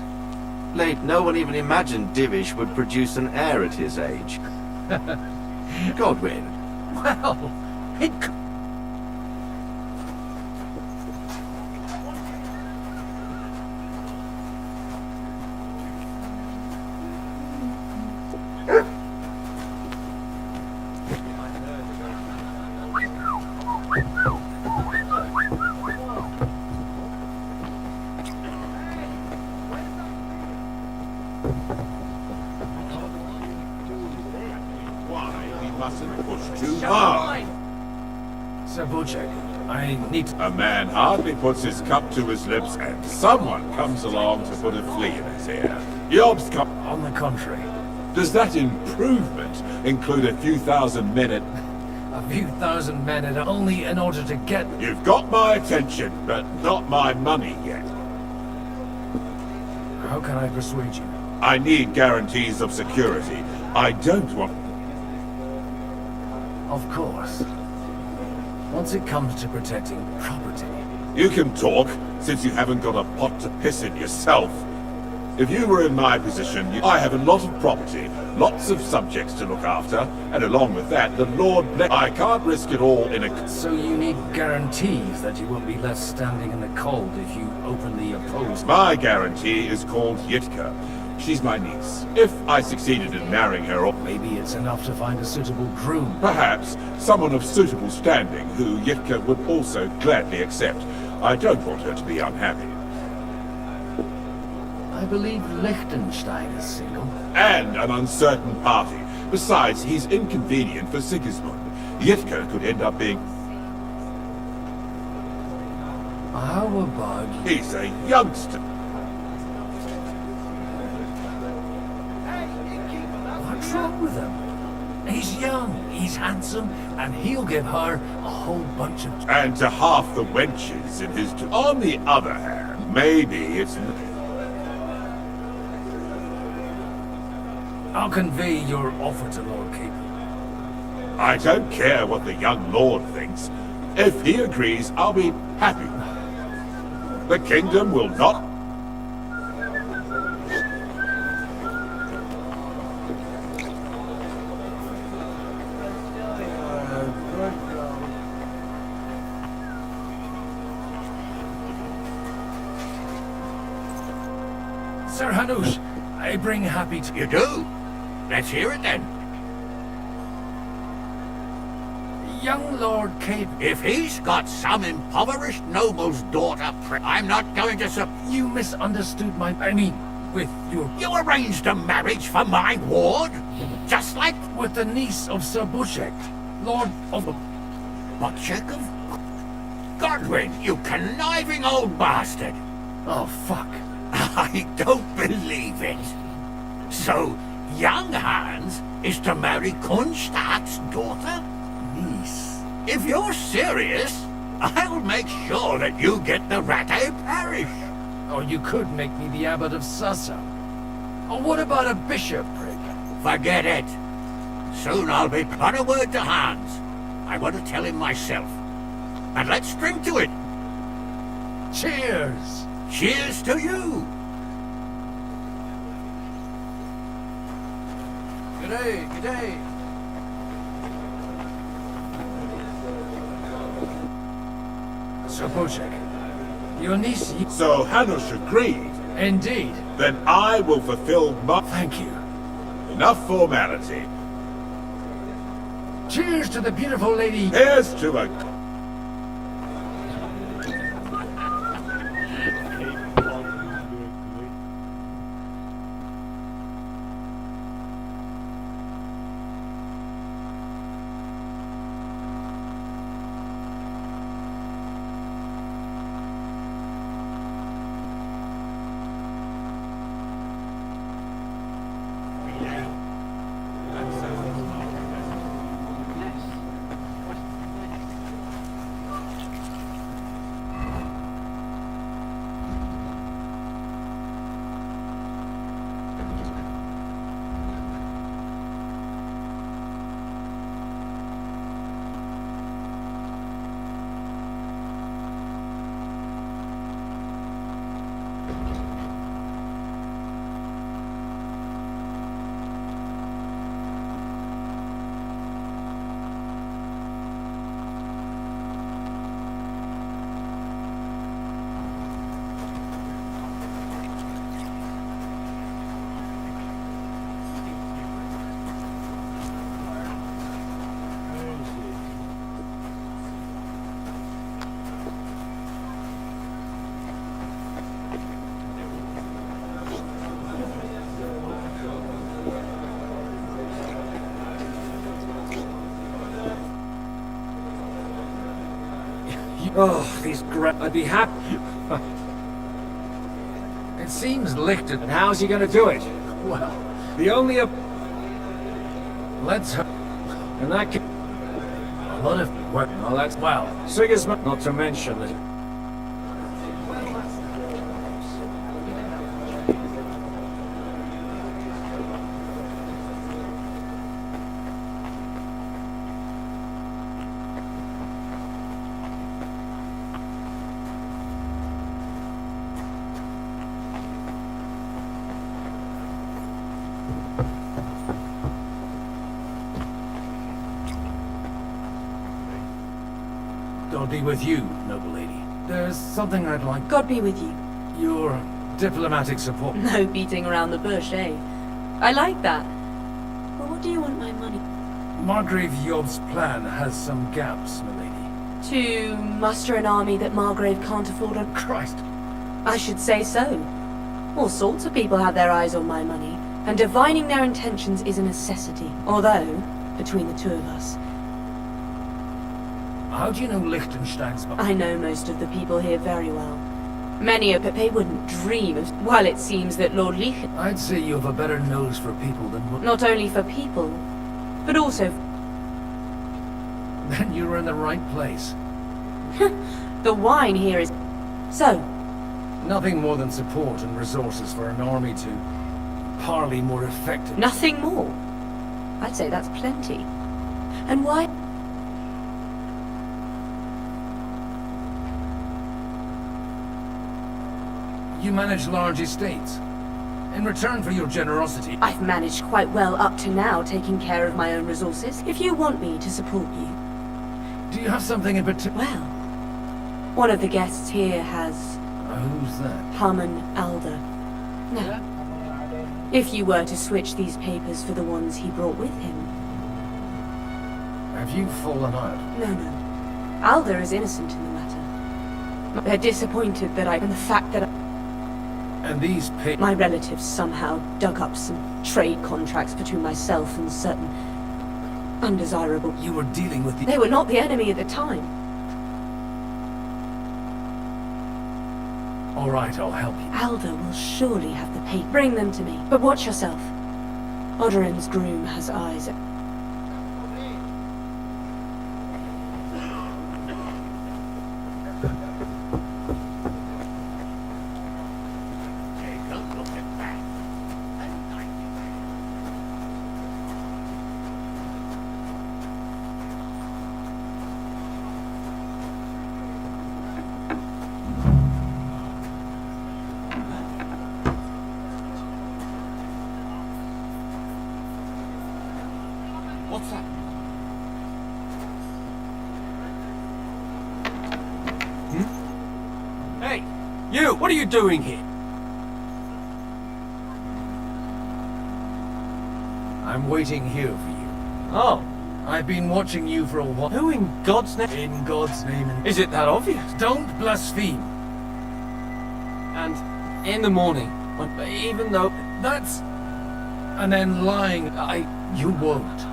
Late, no one even imagined Divish would produce an heir at his age. Godwin. Well, it... Sir Bocek, I need to... A man hardly puts his cup to his lips and someone comes along to put a flea in his ear. Yob's come... On the contrary. Does that improvement include a few thousand men at... A few thousand men at only in order to get... You've got my attention, but not my money yet. How can I persuade you? I need guarantees of security. I don't want... Of course. Once it comes to protecting property... You can talk, since you haven't got a pot to piss in yourself. If you were in my position, I have a lot of property, lots of subjects to look after, and along with that, the Lord... I can't risk it all in a... So you need guarantees that you won't be left standing in the cold if you openly oppose... My guarantee is called Yitka. She's my niece. If I succeeded in marrying her, or... Maybe it's enough to find a suitable groom. Perhaps someone of suitable standing who Yitka would also gladly accept. I don't want her to be unhappy. I believe Liechtenstein is single. and an uncertain party. Besides, he's inconvenient for Sigismund. Yitka could end up being... How about... He's a youngster. What's wrong with him? He's young, he's handsome, and he'll give her a whole bunch of... And to half the wenches in his... On the other hand, maybe it's... I'll convey your offer to Lord Capon. I don't care what the young lord thinks. If he agrees, I'll be happy. The kingdom will not... Sir Hanush, I bring happy to... You do? Let's hear it then. Young Lord Cape... If he's got some impoverished noble's daughter, I'm not going to You misunderstood my... I mean, with your... You arranged a marriage for my ward? Just like... With the niece of Sir Bushek, Lord of... Bushek of... Godwin, you conniving old bastard! Oh, fuck. I don't believe it. So, young Hans is to marry Kunstadt's daughter? Niece. If you're serious, I'll make sure that you get the Rattay parish. Or you could make me the abbot of Sassa. Or what about a bishopric? Forget it. Soon I'll be put a word to Hans. I want to tell him myself. And let's drink to it. Cheers! Cheers to you! G'day, g'day. Sir Bushek, your niece... So Hanush agreed. Indeed. Then I will fulfill my... Thank you. Enough formality. Cheers to the beautiful lady... Here's to a... Oh, these I'd be happy. It seems licked at... And how's he gonna do it? Well, The only... let's... And that can... A lot of work. Oh, that's... Well, Sigismund, not to mention that... God be with you, noble lady. There's something I'd like... God be with you. Your diplomatic support. No beating around the bush, eh? I like that. But what do you want my money? Margrave Yob's plan has some gaps, milady. To muster an army that Margrave can't afford on... Christ! I should say so. All sorts of people have their eyes on my money. And divining their intentions is a necessity. Although, between the two of us, How do you know Liechtenstein's... I know most of the people here very well. Many of, but they wouldn't dream of... While it seems that Lord Lich... I'd say you have a better nose for people than... Not only for people, but also... Then you were in the right place. The wine here is... So? Nothing more than support and resources for an army to parley more effectively. Nothing more? I'd say that's plenty. And why... You manage large estates. In return for your generosity... I've managed quite well up to now, taking care of my own resources. If you want me to support you... Do you have something in particular? Well, one of the guests here has... Who's that? Harmon Alder. Now, if you were to switch these papers for the ones he brought with him... Have you fallen out? No. Alder is innocent in the matter. They're disappointed that and the fact that And these my relatives somehow dug up some trade contracts between myself and certain undesirable... You were dealing with the... They were not the enemy at the time. All right, I'll help you. Alder will surely have the paper. Bring them to me. But watch yourself. Odorin's groom has eyes. What's that? Hey, you! What are you doing here? I'm waiting here for you. Oh. I've been watching you for a while. Who in God's name? In God's name. Is it that obvious? Don't blaspheme. And in the morning, even though... That's... And then lying... You won't.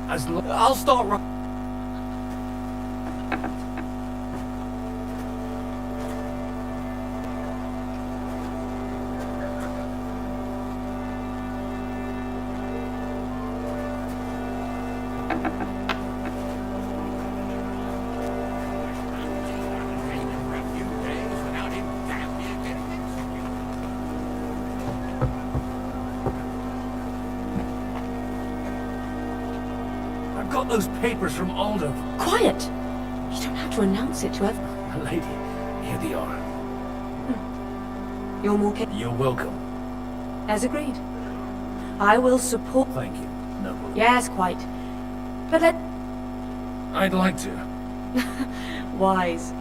I'll start right... Got those papers from Aldo. Quiet! You don't have to announce it to everyone. Lady, here they are. You're more You're welcome. As agreed. I will support... Thank you. No. Yes, quite. But I'd like to. Wise.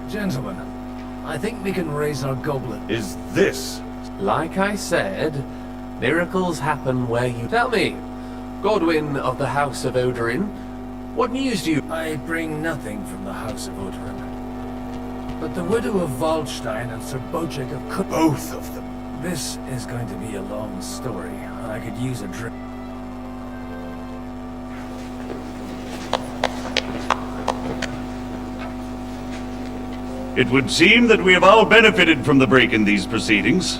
Gentlemen, I think we can raise our goblet. Is this... Like I said, miracles happen where you... Tell me, Godwin of the House of Odorin, what news do you... I bring nothing from the House of Odorin. But the widow of Waldstein and Sir Bojek of Cook... Both of them. This is going to be a long story. I could use a drink. It would seem that we have all benefited from the break in these proceedings.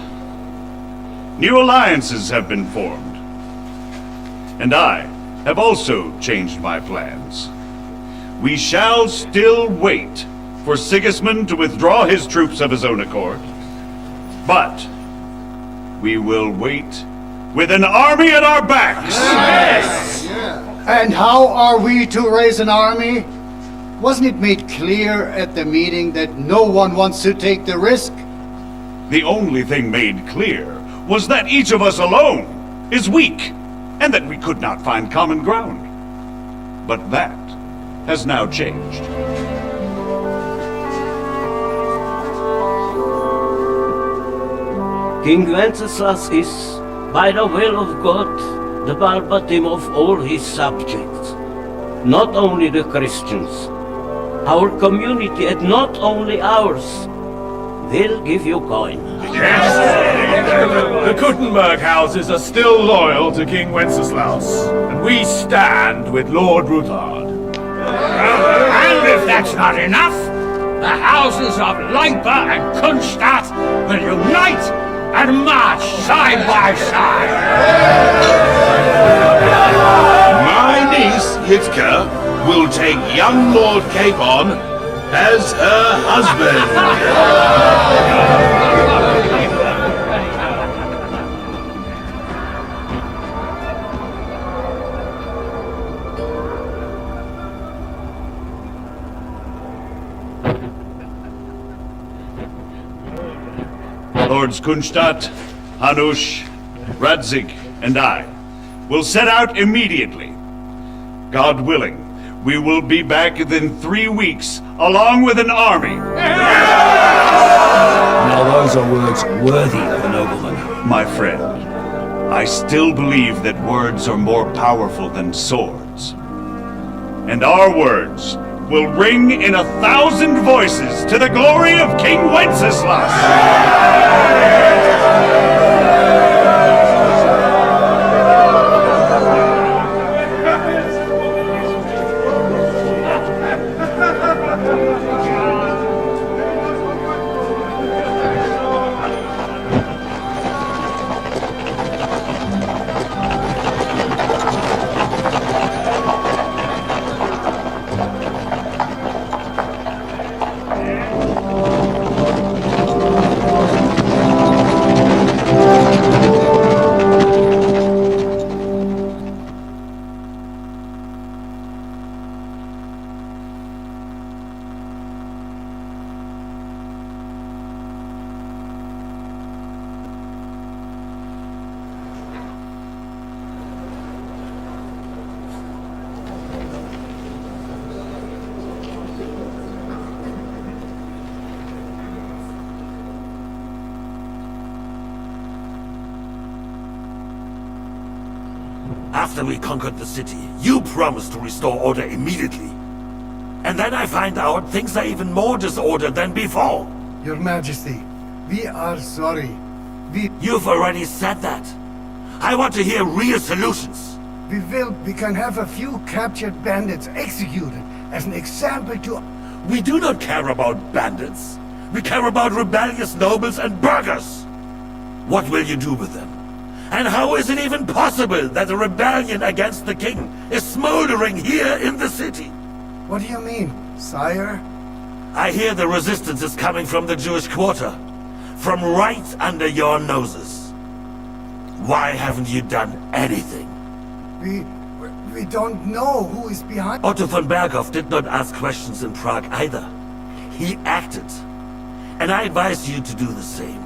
New alliances have been formed. And I have also changed my plans. We shall still wait for Sigismund to withdraw his troops of his own accord. But we will wait with an army at our backs! Yes! And how are we to raise an army? Wasn't it made clear at the meeting that no one wants to take the risk? The only thing made clear was that each of us alone is weak, and that we could not find common ground. But that has now changed. King Wenceslas is, by the will of God, the Balbatim of all his subjects. Not only the Christians, our community, and not only ours. We'll give you coin. The Kuttenberg houses are still loyal to King Wenceslaus, and we stand with Lord Ruthard. And if that's not enough, the houses of Leipa and Kunstadt will unite and march side by side. My niece, Yitka, will take young Lord Capon as her husband. Lords Kunstadt, Hanush, Radzig, and I will set out immediately. God willing, we will be back within 3 weeks, along with an army. Now those are words worthy of a nobleman. My friend, I still believe that words are more powerful than swords. And our words will ring in 1,000 voices to the glory of King Wenceslas! After we conquered the city, you promised to restore order immediately. And then I find out things are even more disordered than before. Your Majesty, we are sorry. You've already said that. I want to hear real solutions. We can have a few captured bandits executed as an example to... We do not care about bandits. We care about rebellious nobles and burghers. What will you do with them? And how is it even possible that a rebellion against the king is smoldering here in the city? What do you mean, sire? I hear the resistance is coming from the Jewish quarter. From right under your noses. Why haven't you done anything? We don't know who is behind... Otto von Berghoff did not ask questions in Prague either. He acted. And I advise you to do the same.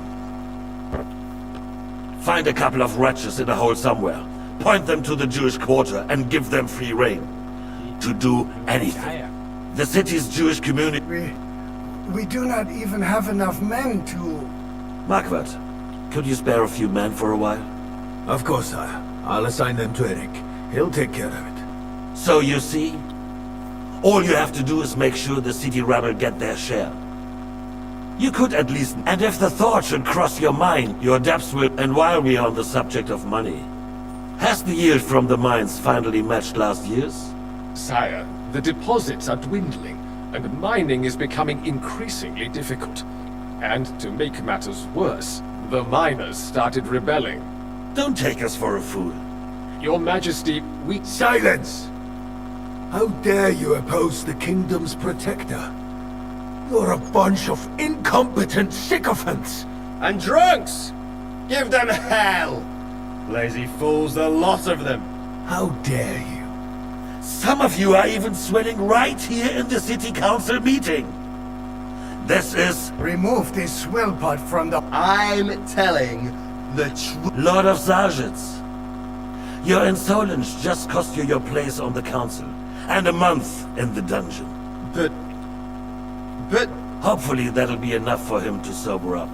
Find a couple of wretches in a hole somewhere. Point them to the Jewish quarter and give them free rein. To do anything. The city's Jewish community... We do not even have enough men to... Marquardt, could you spare a few men for a while? Of course, sire. I'll assign them to Eric. He'll take care of it. So you see? All you have to do is make sure the city rabble get their share. You could at least... And if the thought should cross your mind, your debts will... And while we are on the subject of money, has the yield from the mines finally matched last year's? Sire, the deposits are dwindling, and mining is becoming increasingly difficult. And to make matters worse, the miners started rebelling. Don't take us for a fool. Your Majesty, we... Silence! How dare you oppose the kingdom's protector? You're a bunch of incompetent sycophants! And drunks! Give them hell! Lazy fools, the lot of them! How dare you? Some of you are even swelling right here in the city council meeting. This is... Remove this swillpot from the... I'm telling the truth. Lord of Sargents. Your insolence just cost you your place on the council, and a month in the dungeon. But... Hopefully that'll be enough for him to sober up.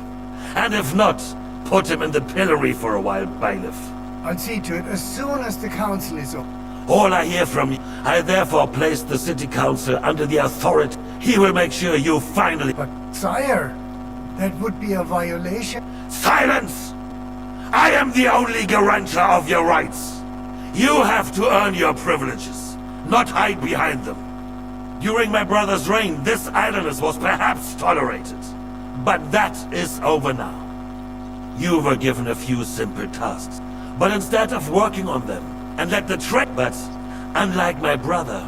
And if not, put him in the pillory for a while, bailiff. I'll see to it as soon as the council is over. All I hear from you, I therefore place the city council under the authority. He will make sure you finally... But, sire... That would be a violation. Silence! I am the only guarantor of your rights. You have to earn your privileges, not hide behind them. During my brother's reign, this idleness was perhaps tolerated. But that is over now. You were given a few simple tasks, but instead of working on them, and let the But, unlike my brother,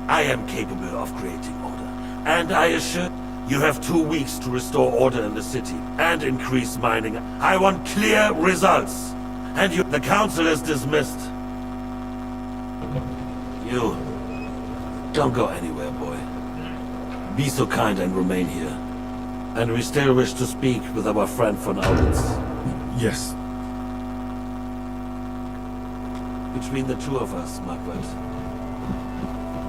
I am capable of creating order. And I assure you have 2 weeks to restore order in the city, and increase mining. I want clear results. And the council is dismissed. You... don't go anywhere, boy. Be so kind and remain here. And we still wish to speak with our friend von Aulitz. Yes. Between the two of us, Margaret,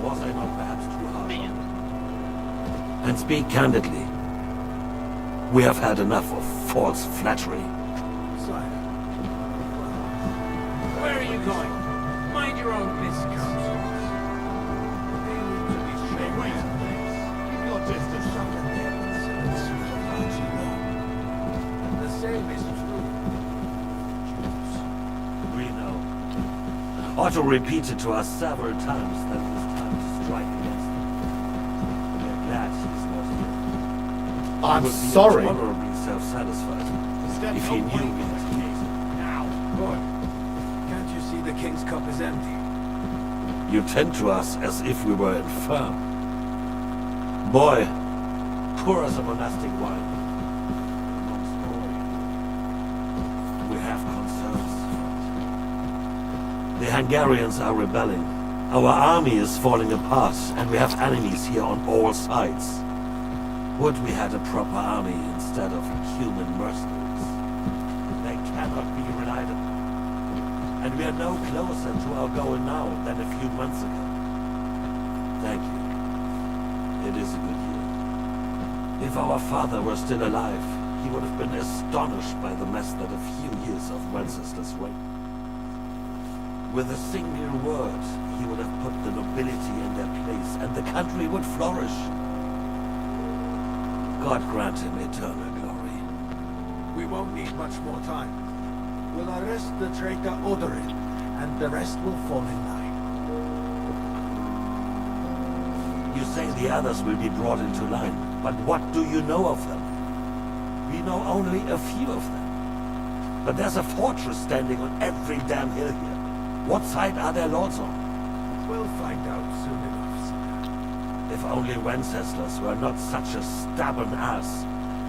was I not perhaps too hard on you? And speak candidly. We have had enough of false flattery. Sire. Where are you going? Mind your own business. Otto repeated to us several times that it was time to strike against him. We're glad he's not here. I'm He would be sorry. intolerably self-satisfied if he knew we had hated. Now, boy. Can't you see the king's cup is empty? You tend to us as if we were infirm. Boy, pour us a monastic wine. Amongst all, we have concerns. The Hungarians are rebelling. Our army is falling apart, and we have enemies here on all sides. Would we had a proper army instead of human mercenaries? They cannot be relied on. And we are no closer to our goal now than a few months ago. Thank you. It is a good year. If our father were still alive, he would have been astonished by the mess that a few years of Wenceslas reign. With a single word, he would have put the nobility in their place, and the country would flourish. God grant him eternal glory. We won't need much more time. We'll arrest the traitor Odorin, and the rest will fall in line. You say the others will be brought into line, but what do you know of them? We know only a few of them. But there's a fortress standing on every damn hill here. What side are their lords on? We'll find out soon enough, sire. If only Wenceslas were not such a stubborn ass,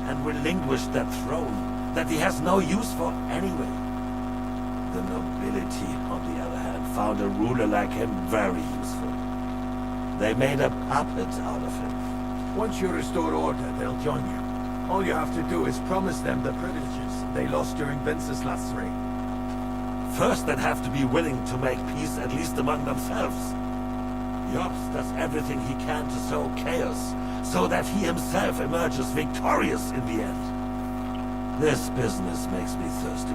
and relinquished that throne that he has no use for anyway. The nobility, on the other hand, found a ruler like him very useful. They made a puppet out of him. Once you restore order, they'll join you. All you have to do is promise them the privileges they lost during Wenceslas' reign. First, they'd have to be willing to make peace, at least among themselves. Jobst does everything he can to sow chaos, so that he himself emerges victorious in the end. This business makes me thirsty.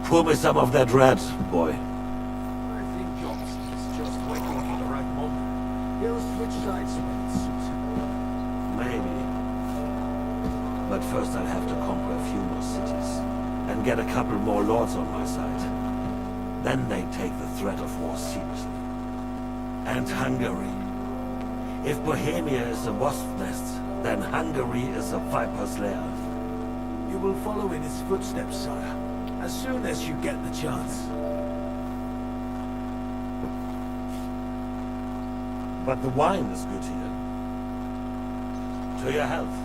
Pour me some of that red, boy. I think Jobst is just waiting for the right moment. He'll switch sides when it suits him. Maybe. But first I'll have to conquer a few more cities, and get a couple more lords on my side. Then they take the threat of war seriously. And Hungary. If Bohemia is a wasp nest, then Hungary is a viper's lair. You will follow in his footsteps, sire, as soon as you get the chance. But the wine is good here. To your health.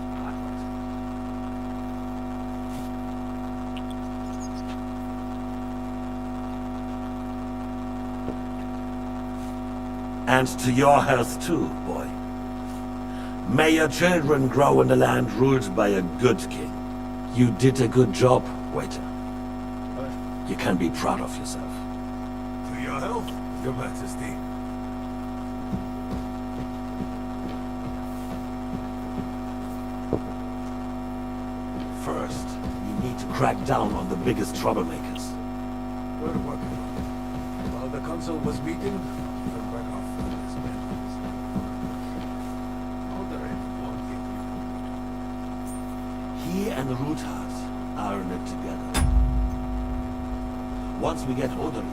And to your health too, boy. May your children grow in a land ruled by a good king. You did a good job, waiter. You can be proud of yourself. To your health, Your Majesty. First, we need to crack down on the biggest troublemakers. We're working on it. council was meeting. He and Ruthard are in it together. Once we get Oderin,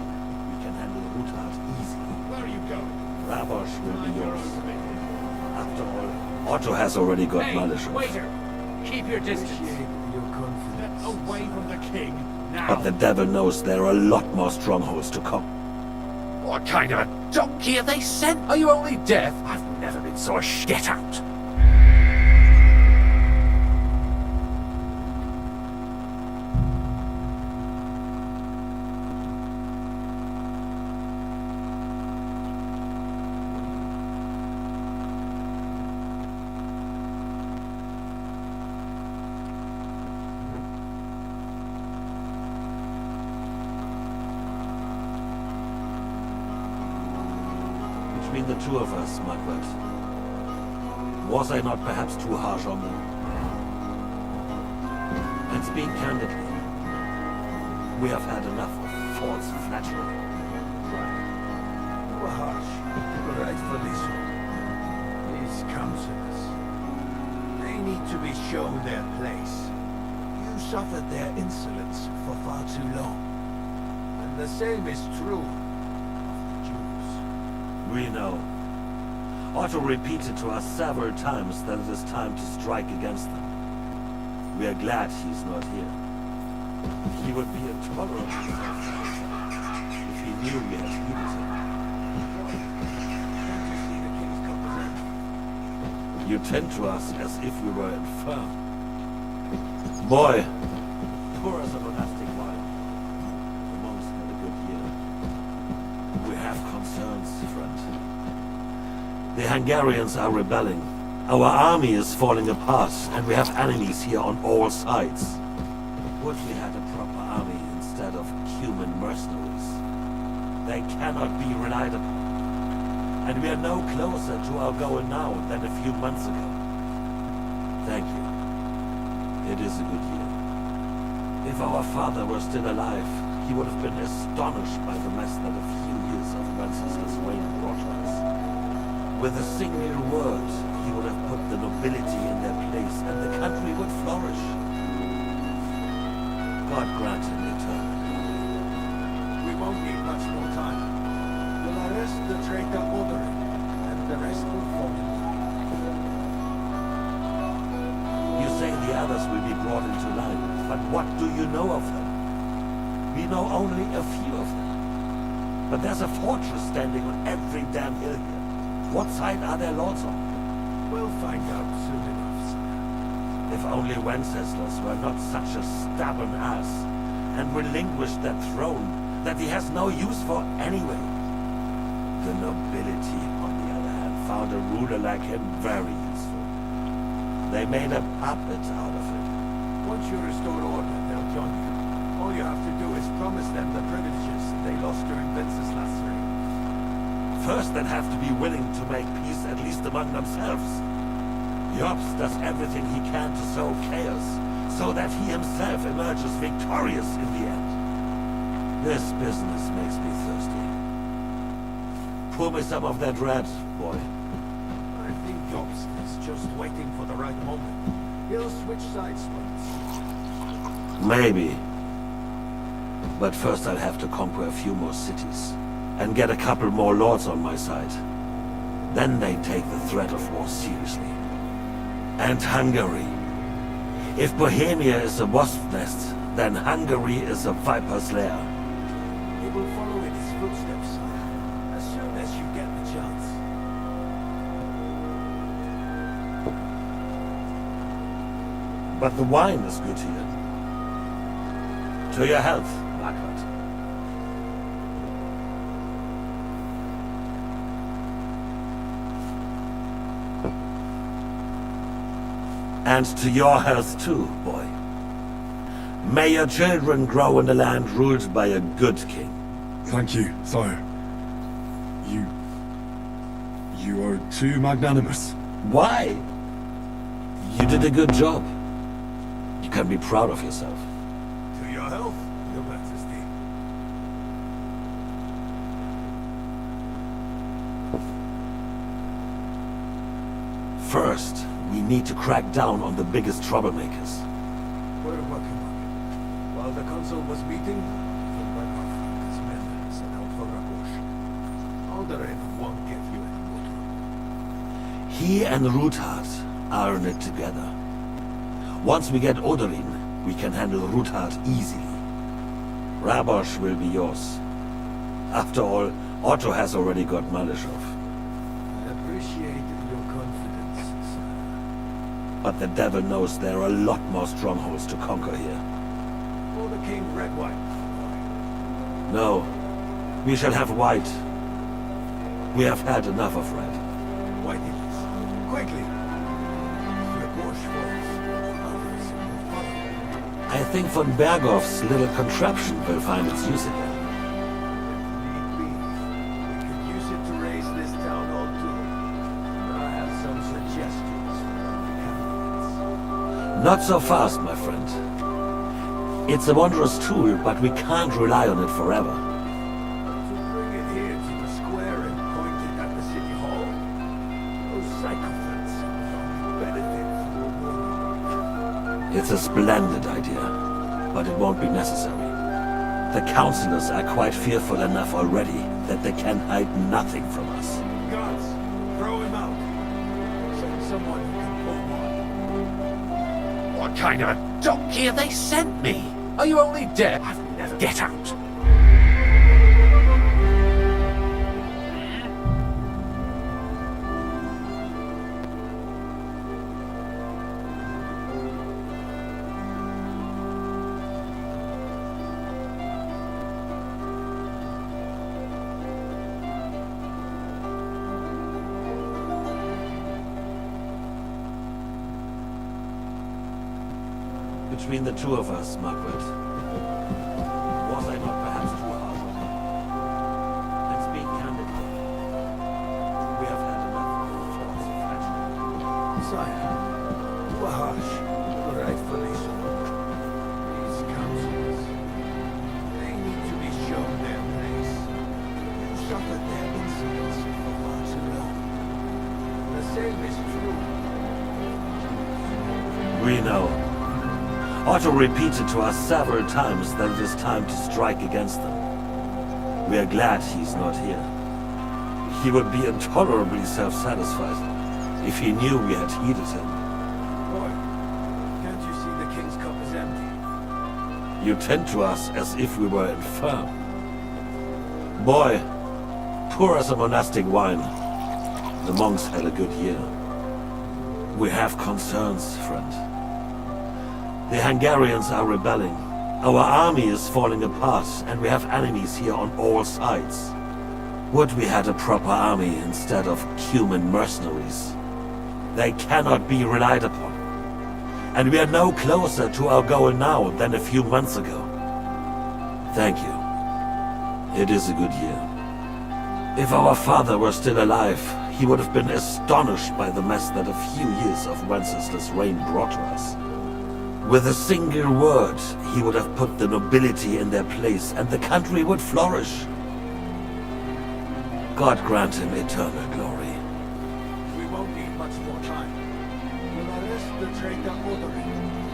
we can handle Ruthard easily. Where are you going? Rabosh will be yours. After all, Otto has already got Malishov. Waiter! Keep your distance. Get away from the king, now! But the devil knows there are a lot more strongholds to come. What kind of a donkey have they sent? Are you only deaf? I've never been so get out. Between the two of us, Margaret, was I not perhaps too harsh on them? And speak candidly, we have had enough of false flattery. You were harsh, rightfully so. These counselors, they need to be shown their place. You suffered their insolence for far too long. And the same is true. We know. Otto repeated to us several times that it is time to strike against them. We are glad he's not here. He would be intolerable if he knew we had heeded him. You tend to us as if we were infirm. Boy, pour us a monastic wine. The monks had a good year. We have concerns, friend. The Hungarians are rebelling. Our army is falling apart, and we have enemies here on all sides. Would we had a proper army instead of human mercenaries? They cannot be relied upon. And we are no closer to our goal now than a few months ago. Thank you. It is a good year. If our father were still alive, he would have been astonished by the mess that a few years of Wenceslas reign brought us. With a single word, he would have put the nobility in their place, and the country would flourish. God grant him eternity. We won't need much more time. We'll arrest the traitor Oderin, and the rest will follow. You say the others will be brought into line, but what do you know of them? We know only a few of them. But there's a fortress standing on every damn hill here. What side are their lords on? We'll find out soon enough, sire. If only Wenceslas were not such a stubborn ass, and relinquished that throne that he has no use for anyway. The nobility, on the other hand, found a ruler like him very useful. They made a puppet out of it. Once you restore order, they'll join you. All you have to do is promise them the privileges they lost during Wenceslas' reign. First, they'll have to be willing to make peace at least among themselves. Jobs does everything he can to sow chaos, so that he himself emerges victorious in the end. This business makes me thirsty. Pour me some of that red, boy. I think Jobs is just waiting for the right moment. He'll switch sides once. Maybe. But first I'll have to conquer a few more cities, and get a couple more lords on my side. Then they take the threat of war seriously. And Hungary. If Bohemia is a wasp nest, then Hungary is a viper's lair. He will follow in his footsteps, sire, as soon as you get the chance. But the wine is good here. To your health, Margaret. And to your health too, boy. May your children grow in a land ruled by a good king. Thank you, sire. You are too magnanimous. Why? You did a good job. You can be proud of yourself. To your health, Your Majesty. First, we need to crack down on the biggest troublemakers. We're working on it. While the council was meeting, Verkov and his men set out for Rakosh. Alderaan won't give you any water. He and Ruthard are in it together. Once we get Oderyn, we can handle Ruthard easily. Rabosh will be yours. After all, Otto has already got Malishov. I appreciate your confidence, sir. But the devil knows there are a lot more strongholds to conquer here. Or the king red wine. No, we shall have white. We have had enough of red. White it is. Quickly! If Rakosh falls, others will follow. I think von Bergov's little contraption will find its use again. Not so fast, my friend. It's a wondrous tool, but we can't rely on it forever. To bring it here to the square and point it at the city hall, those psychopaths will benefit from the warning. It's a splendid idea, but it won't be necessary. The councillors are quite fearful enough already that they can hide nothing from us. Guards, throw him out. Send someone who can pull one. What kind of a donkey have they sent me? Are you only dead? I've never... Get out! Between the two of us, Margaret, was I not perhaps too harsh on her? And speak candidly, we have had enough of false friendship. Sire, you are harsh, rightfully so. These councillors, they need to be shown their place. You suffered their insolence for far too long. The same is true. We know. Otto repeated to us several times that it is time to strike against them. We are glad he's not here. He would be intolerably self-satisfied if he knew we had heeded him. Boy, can't you see the king's cup is empty? You tend to us as if we were infirm. Boy, pour us a monastic wine. The monks had a good year. We have concerns, friend. The Hungarians are rebelling. Our army is falling apart, and we have enemies here on all sides. Would we had a proper army instead of human mercenaries? They cannot be relied upon. And we are no closer to our goal now than a few months ago. Thank you. It is a good year. If our father were still alive, he would have been astonished by the mess that a few years of Wenceslas' reign brought to us. With a single word, he would have put the nobility in their place, and the country would flourish. God grant him eternal glory. We won't need much more time. We'll arrest the traitor Oderyn,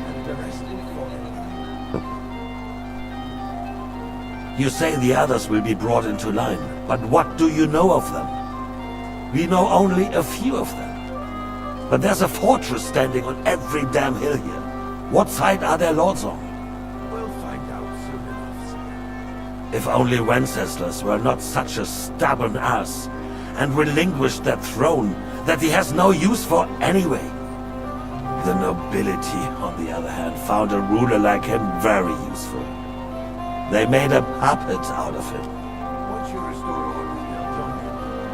and the rest will follow. You say the others will be brought into line, but what do you know of them? We know only a few of them. But there's a fortress standing on every damn hill here. What side are their lords on? We'll find out soon enough, sire. If only Wenceslas were not such a stubborn ass, and relinquished that throne that he has no use for anyway. The nobility, on the other hand, found a ruler like him very useful. They made a puppet out of him. Once you restore order, they'll join you.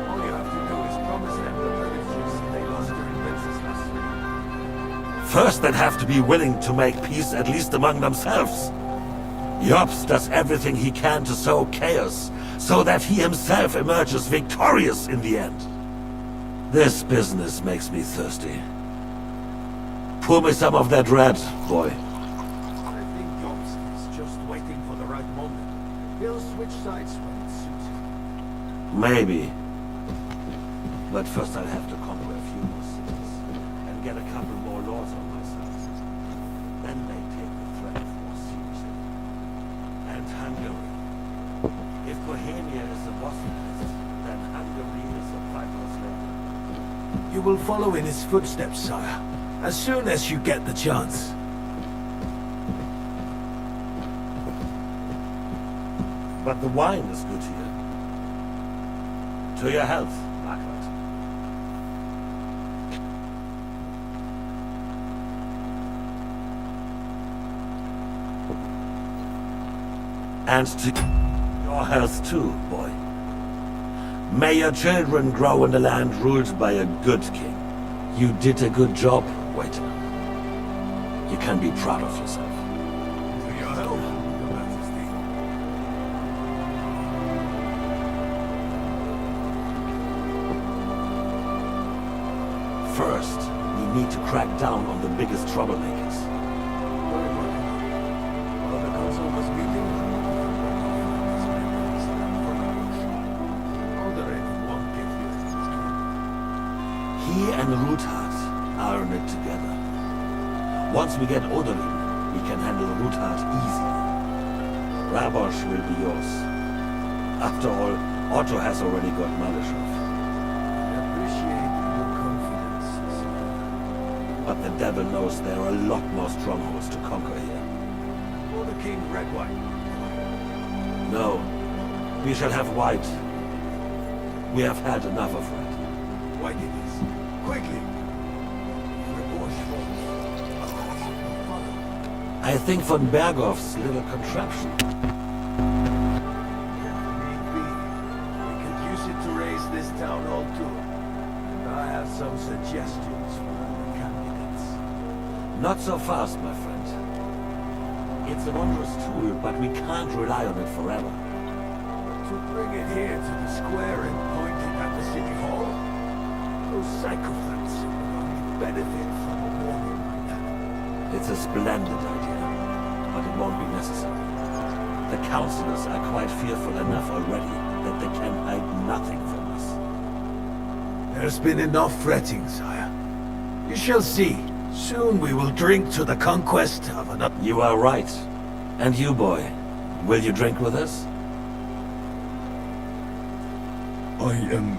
All you have to do is promise them the privileges they lost during Wenceslas' reign. First, they'd have to be willing to make peace at least among themselves. Jobst does everything he can to sow chaos, so that he himself emerges victorious in the end. This business makes me thirsty. Pour me some of that red, boy. I think Jobst is just waiting for the right moment. He'll switch sides when it suits him. Maybe. But first I'll have to conquer a few more cities, and get a couple more lords on my side. Then they take the threat of war seriously. And Hungary. If Bohemia is the bottleneck, then Hungary is the fighter's later. You will follow in his footsteps, sire, as soon as you get the chance. But the wine is good here. To your health, Margaret. And to your health too, boy. May your children grow in a land ruled by a good king. You did a good job, waiter. You can be proud of yourself. To your health, Your Majesty. First, we need to crack down on the biggest troublemakers. While the council was meeting, He and Ruthard are in it together. Once we get Odorin, we can handle Ruthard easy. Rabosh will be yours. After all, Otto has already got Malishov. I appreciate your confidence, sir. But the devil knows there are a lot more strongholds to conquer here. For the king, red wine. No, we shall have white. We have had enough of red. White it is. Quickly. I think von Berghoff's little contraption. We could use it to raise this town hall too. And I have some suggestions for the candidates. Not so fast, my friend. It's a wondrous tool, but we can't rely on it forever. To bring it here to the square and point it at the city hall? Those psychopaths will only benefit from a warning like that. It's a splendid idea, but it won't be necessary. The councillors are quite fearful enough already that they can hide nothing from us. There's been enough fretting, sire. You shall see. Soon we will drink to the conquest of another... You are right. And you, boy, will you drink with us? I am...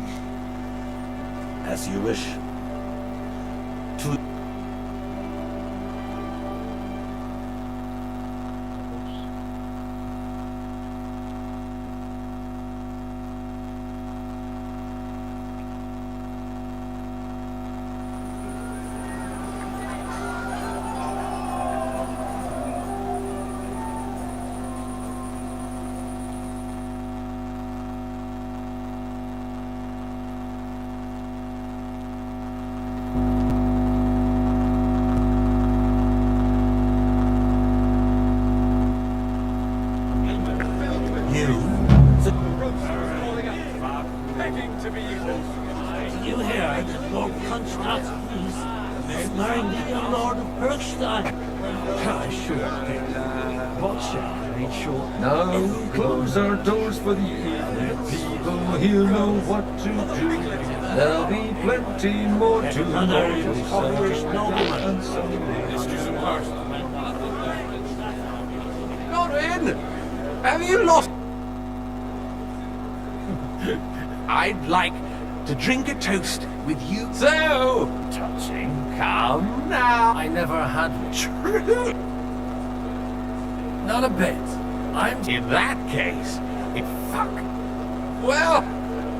As you wish. To... You hear that Lord Constantine is marrying the young Lord of Bergstein. I should have picked that. What shall I read short? Now close our doors for the evening. People here know what to do. There'll be plenty more to Godwin! Have you lost? I'd like to drink a toast with you. So, touching, come now. I never had one. True. Not a bit. In that case, fuck. Well,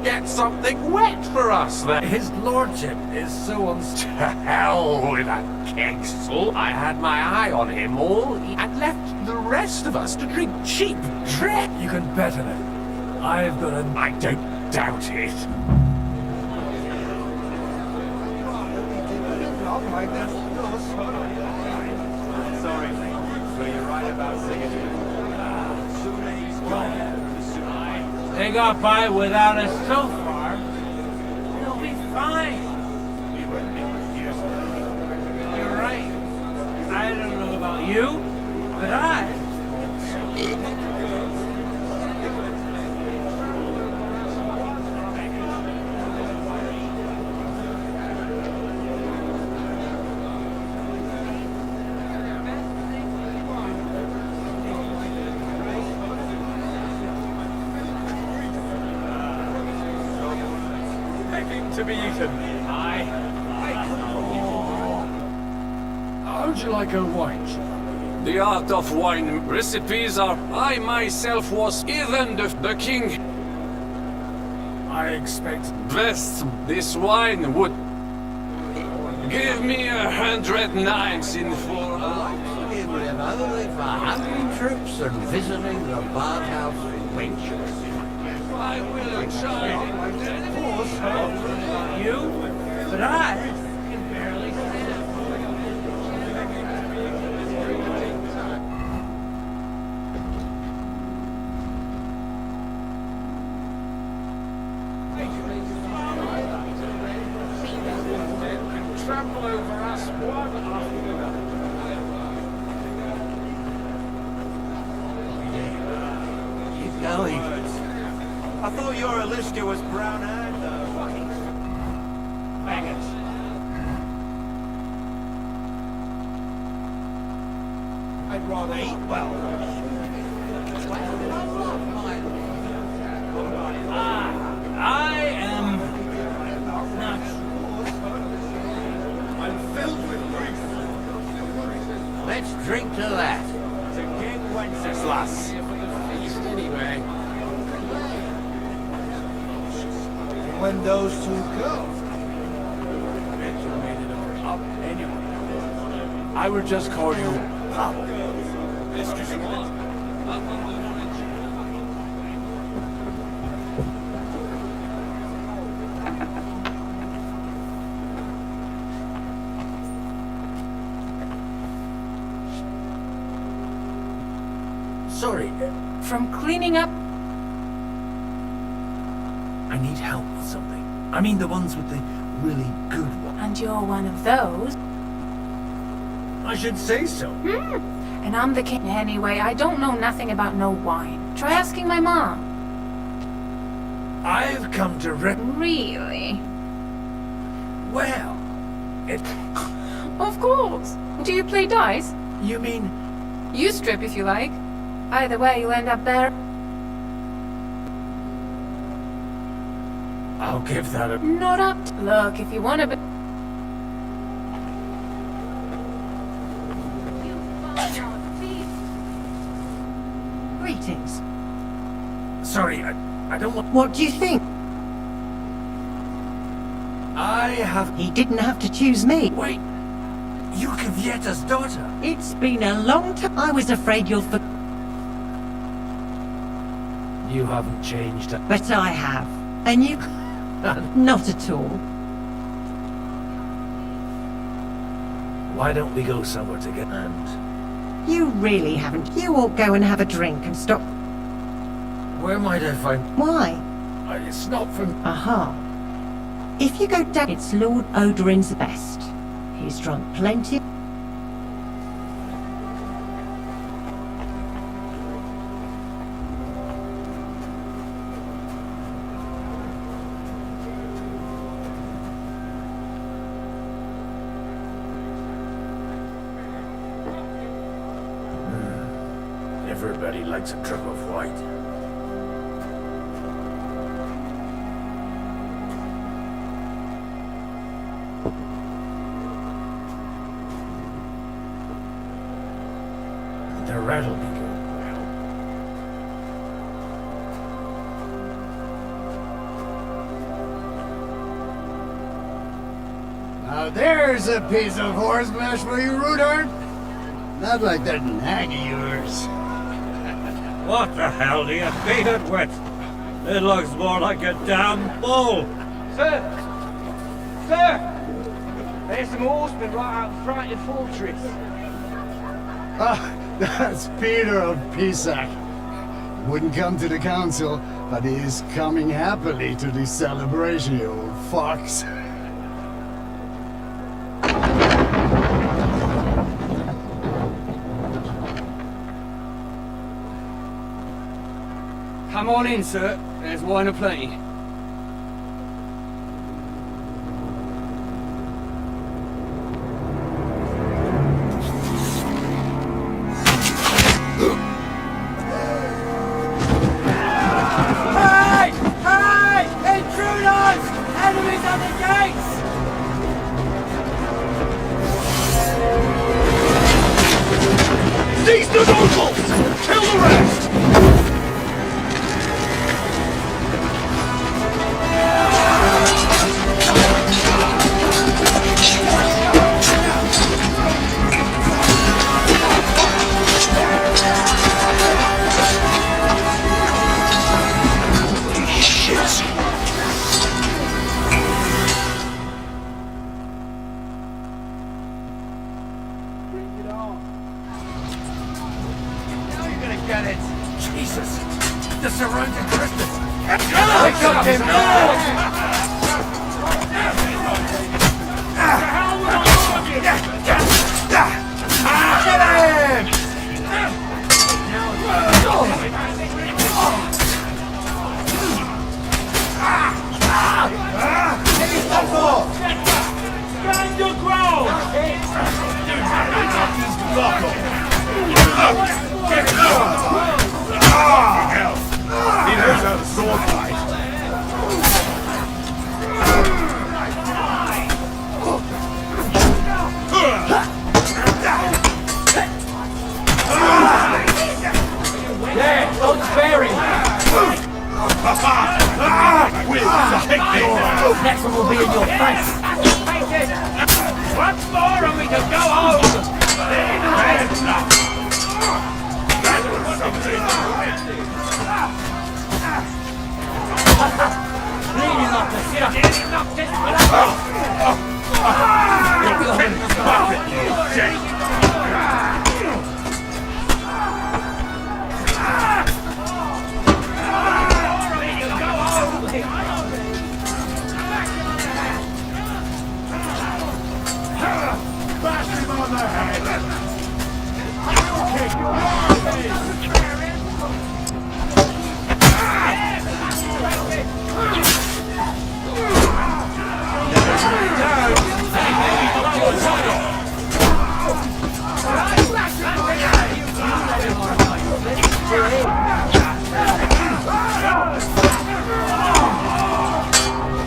get something wet for us then. His lordship is so To hell with that Kegsel. I had my eye on him all and left the rest of us to drink cheap drink. You can bet on it. I've got a... I don't doubt it. Sorry, so you're right about singing. They got by without us so far. They'll be fine. You're right. I don't know about you, but anything to be eaten. Aye. How'd you like a wine? The art of wine recipes are... I myself was even the king. I expect... Best this wine would... Give me 100 knives in for... For hunting trips and visiting the bathhouse wenches. I will try. Of course, You? But I can barely trample over us one after another. keep going. I thought your Alishka was brown-haired, though. Maggots. I'd rather eat well. I am not. I'm filled with grief. Let's drink to that. To King Wenceslas. Here for the feast, anyway. When those two go. Bet you made it all up anyway. I would just call you Pablo. Sorry, From cleaning up? I need help with something. I mean the ones with the really good ones. And you're one of those? I should say so. And I'm the king anyway. I don't know nothing about no wine. Try asking my mom. I've come to Really? Well, it... Of course. Do you play dice? You mean... You strip if you like. Either way, you'll end up there. I'll give that a... Not up. Look, if you want to be... Greetings. Sorry, I don't want... What do you think? I have... He didn't have to choose me. Wait, you Kvieta's daughter? It's been a long time. I was afraid you'll forget. You haven't changed. But I have. And you... Not at all. Why don't we go somewhere together and... You really haven't. You all go and have a drink and stop. Where might I find... Why? It's not from... Aha. If you go down, it's Lord Odorin's best. He's drunk plenty. Everybody likes a drip of white. The rat'll be good. Now there's a piece of horsemesh for you, Rudard. Not like that nag of yours. What the hell do you beat it with? It looks more like a damn bull. Sir! Sir! There's some horsemen right out in front of the fortress. Ah, that's Peter of Pisac. Wouldn't come to the council, but he is coming happily to the celebration, you old fox. Come on in, sir. There's wine aplenty. Hey! Hey! Intruders! Enemies the nobles! Kill the rest! Jesus! The surrounding Christmas! Pick up him! Stand your ground! Hell! He knows how to sword fight. There, don't spare him! Next one will be in your face. Once more and we can go home! Bleeding like a sinner. Bash him on the head!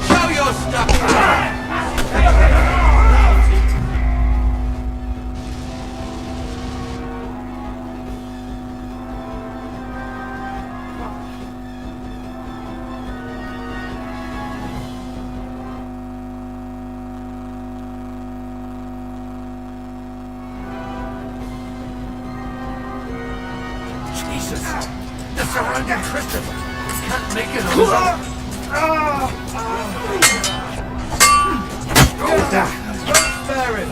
Show your stuff! Jesus! The surrounding Christmas! Can't make it on Spare him!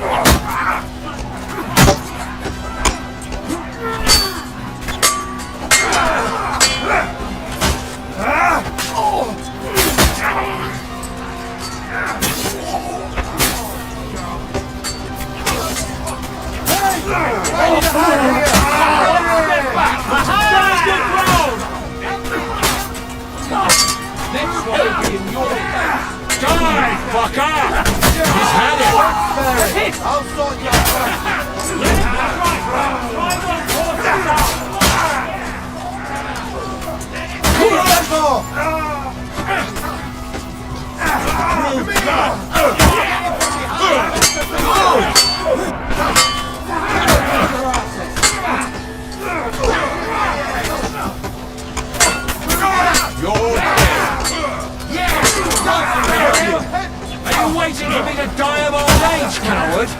Next one will be in your face! Die, fucker! He's had it! I'll sort you out! Are you waiting for me to die of old age, coward?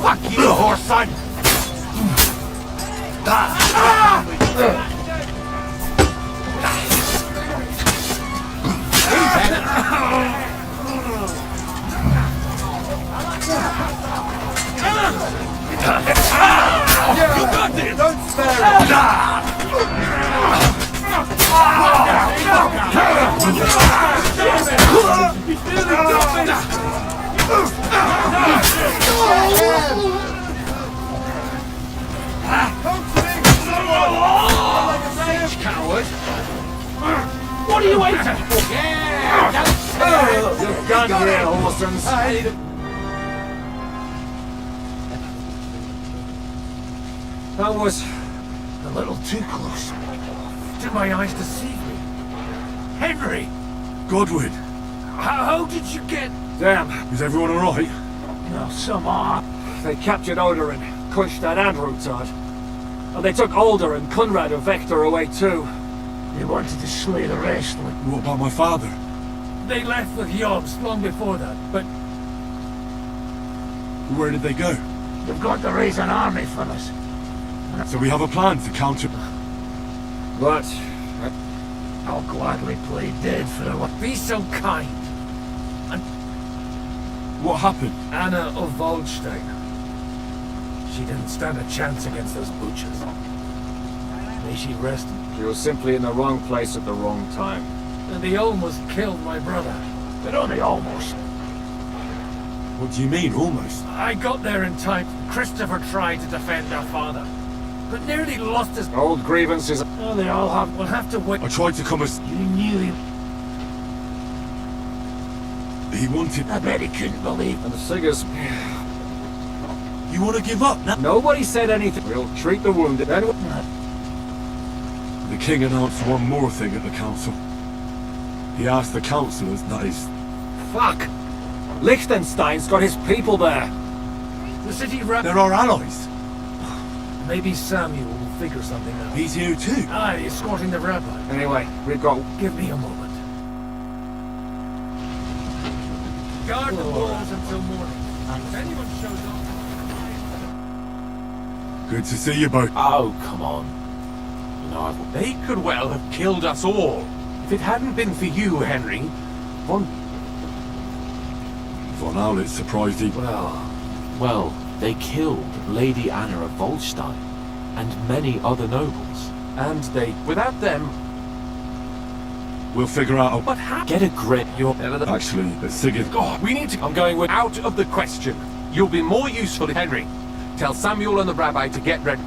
Fuck you, horse son! You got this! Don't spare Coward! What are you waiting for? You're done here, Horsens. That was a little too close. Did my eyes deceive me? Henry! Godwin, How did you get... Damn. is everyone alright? No, some are. They captured Oder and Kunstad and Rutard. And they took Alder and Conrad of Vector away too. They wanted to slay the rest. What about my father? They left with Jobs long before that, but Where did they go? They've got to raise an army for us. So we have a plan to counter... But I'll gladly play dead for the... be so kind. What happened? Anna of Waldstein. She didn't stand a chance against those butchers. May she rest. She was simply in the wrong place at the wrong time. And they almost killed my brother. But only almost. What do you mean, almost? I got there in time. Christopher tried to defend our father, but nearly lost his... Old grievances. Oh, they all have... We'll have to wait. I tried to come as... You knew him. He wanted... I bet he couldn't believe. And the Siggers... You want to give up now? Nobody said anything. We'll treat the wounded. Anyway. The king announced one more thing at the council. He asked the councillors, that is... Fuck! Liechtenstein's got his people there. The city They're our allies. Maybe Samuel will figure something out. He's here too. Aye, escorting the rabbi. Anyway, we've got... Give me a moment. Guard the walls until morning. If anyone shows up... Good to see you both. Oh, come on. You know, they could well have killed us all. If it hadn't been for you, Henry, Von Aulitz surprised he... Well, they killed Lady Anna of Waldstein and many other nobles. and they... Without them... We'll figure out... But how... Get a grip, you're... Actually, the Sigurd... God, we need to... I'm going with... Out of the question. You'll be more useful, Henry. Tell Samuel and the rabbi to get ready.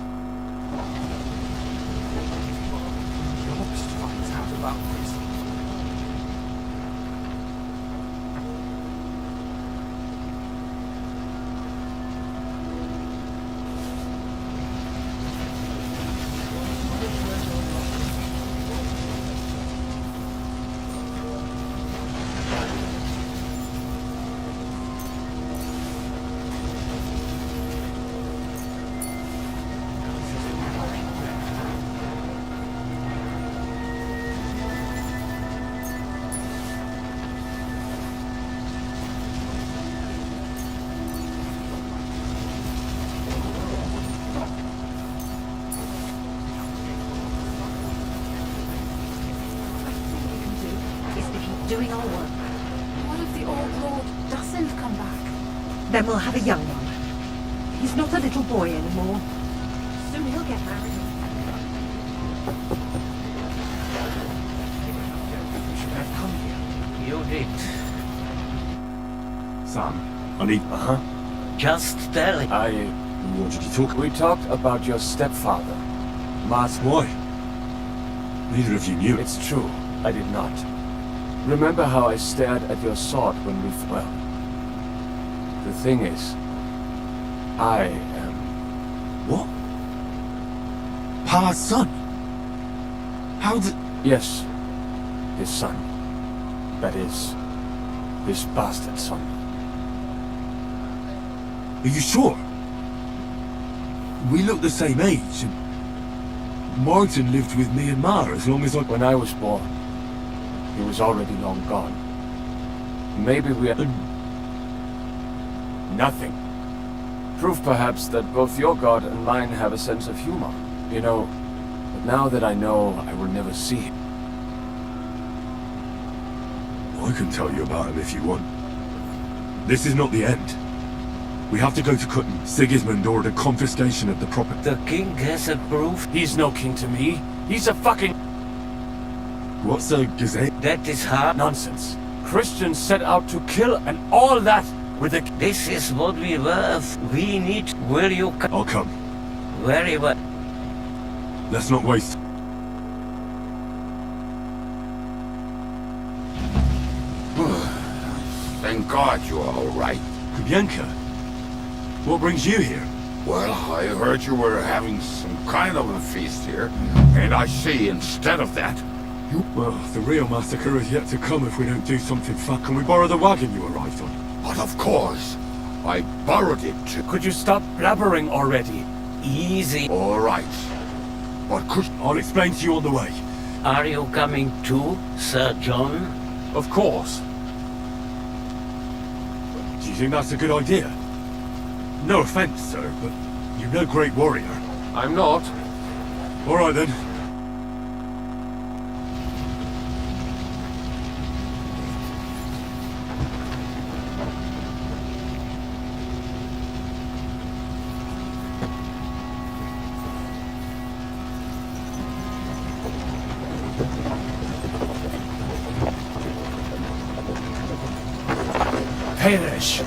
Doing our work. What if the old lord doesn't come back? Then we'll have a young one. He's not a little boy anymore. Soon he'll get married. You did. Sam, I need... Just tell it. What did you talk... We talked about your stepfather. Why? Neither of you knew it. It's true. I did not. Remember how I stared at your sword when we... Well... The thing is... I am... What? Pa's son? How did... Yes. His son. That is... His bastard son. Are you sure? We look the same age, and... Martin lived with me and Ma as long as I... When I was born, he was already long gone. Maybe we had... Nothing. Proof, perhaps, that both your god and mine have a sense of humor. You know, but now that I know, I will never see him. I can tell you about him if you want. This is not the end. We have to go to Cutton. Sigismund ordered confiscation of the property. The king has approved. He's no king to me. He's a fucking... What's a gazette? That is hard. Nonsense. Christians set out to kill and all that with a... This is what we were. We need... Will you come? I'll come. Very well. Let's not waste... Thank God you're all right. Kubienka, what brings you here? Well, I heard you were having some kind of a feast here, and I see instead of that, you... Well, the real massacre is yet to come if we don't do something fun. Can we borrow the wagon you arrived on? But of course, I borrowed it to... Could you stop blabbering already? Easy. All right. But could... I'll explain to you on the way. Are you coming too, Sir John? Of course. Do you think that's a good idea? No offense, sir, but you're no great warrior. I'm not. All right, then. Perish.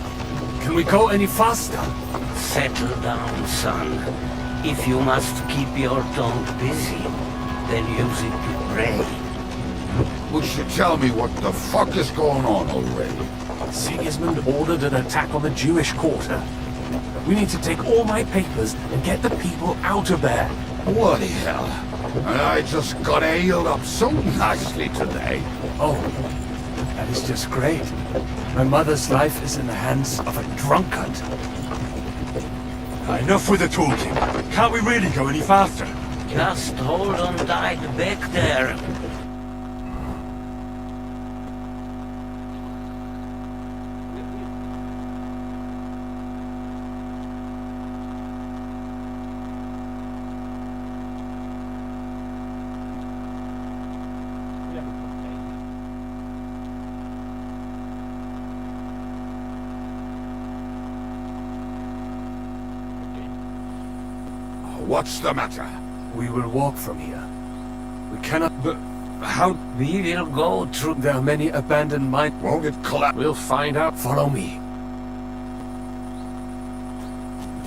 Can we go any faster? Settle down, son. If you must keep your tongue busy, then use it to pray. Would you tell me what the fuck is going on already? Sigismund ordered an attack on the Jewish quarter. We need to take all my papers and get the people out of there. Bloody hell. And I just got healed up so nicely today. Oh, that is just great. My mother's life is in the hands of a drunkard. Enough with the talking. Can't we really go any faster? Just hold on tight back there. What's the matter? We will walk from here. We cannot... But how... We will go through... There are many abandoned mines. Won't it collapse? We'll find out. Follow me.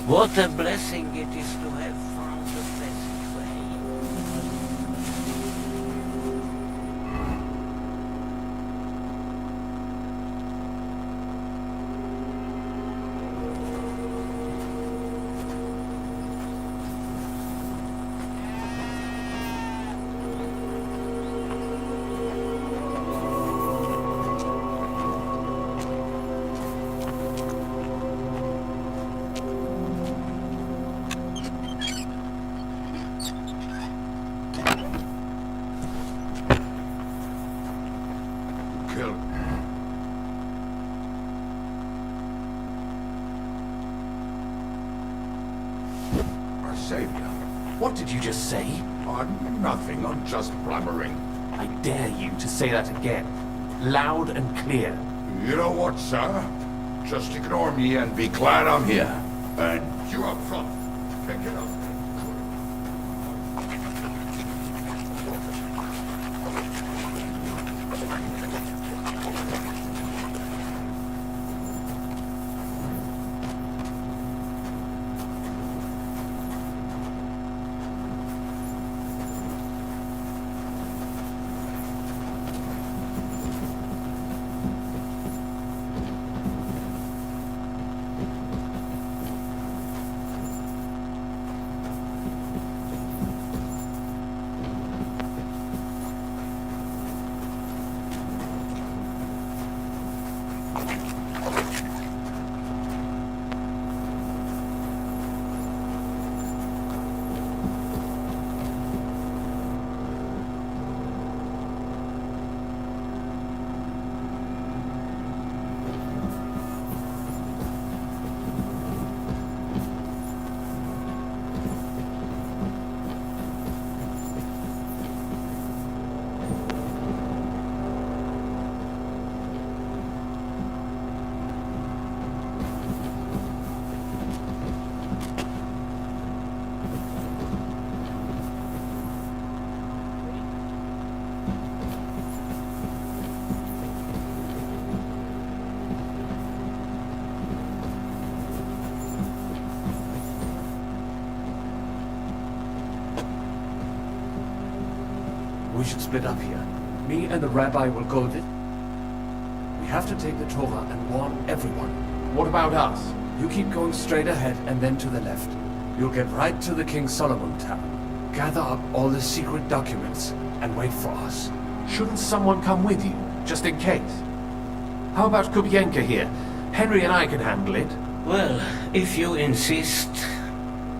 What a blessing it is to have found the passageway. Savior. What did you just say? Nothing, I'm just blabbering. I dare you to say that again. Loud and clear. You know what, sir? Just ignore me and be glad I'm here. And you up front. Pick it up. should split up here. Me and the rabbi will go this. We have to take the Torah and warn everyone. What about us? You keep going straight ahead and then to the left. You'll get right to the King Solomon Tavern. Gather up all the secret documents and wait for us. Shouldn't someone come with you, just in case? How about Kubienka here? Henry and I can handle it. Well, if you insist.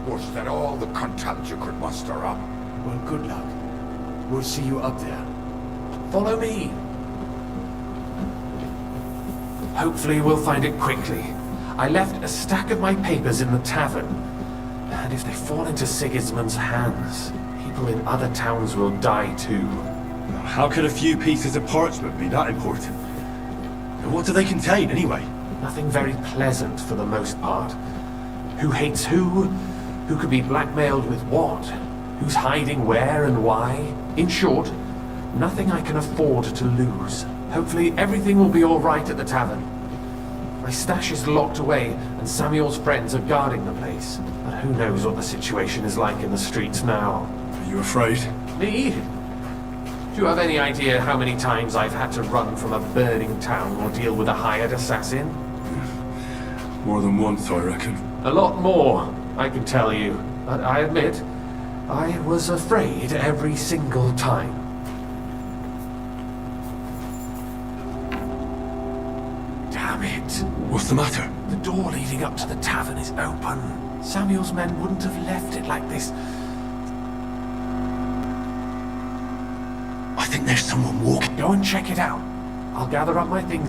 Was that all the content you could muster up? Well, good luck. We'll see you up there. Follow me. Hopefully we'll find it quickly. I left a stack of my papers in the tavern. And if they fall into Sigismund's hands, people in other towns will die too. How could a few pieces of parchment be that important? And what do they contain, anyway? Nothing very pleasant for the most part. Who hates who? Who could be blackmailed with what? Who's hiding where and why? In short, nothing I can afford to lose. Hopefully everything will be all right at the tavern. My stash is locked away, and Samuel's friends are guarding the place. But who knows what the situation is like in the streets now. Are you afraid? Me? Do you have any idea how many times I've had to run from a burning town or deal with a hired assassin? More than once, I reckon. A lot more, I can tell you. But I admit, I was afraid every single time. Damn it! What's the matter? The door leading up to the tavern is open. Samuel's men wouldn't have left it like this. I think there's someone walking. Go and check it out. I'll gather up my things.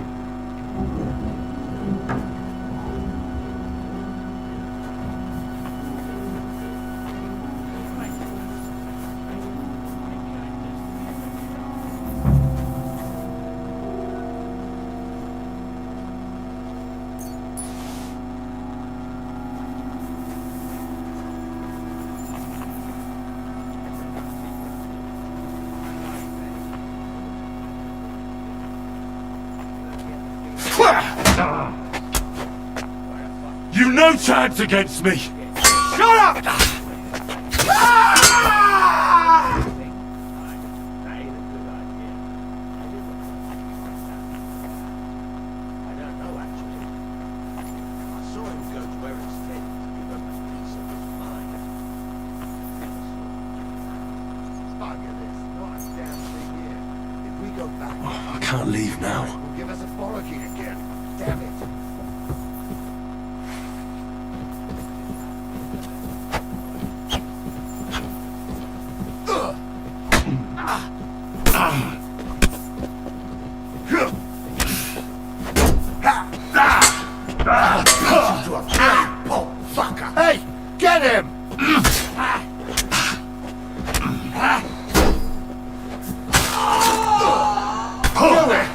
You've no chance against me! Shut up! I can't leave now. Will give us a bollocking again. Damn it. Hey, get him! Do it!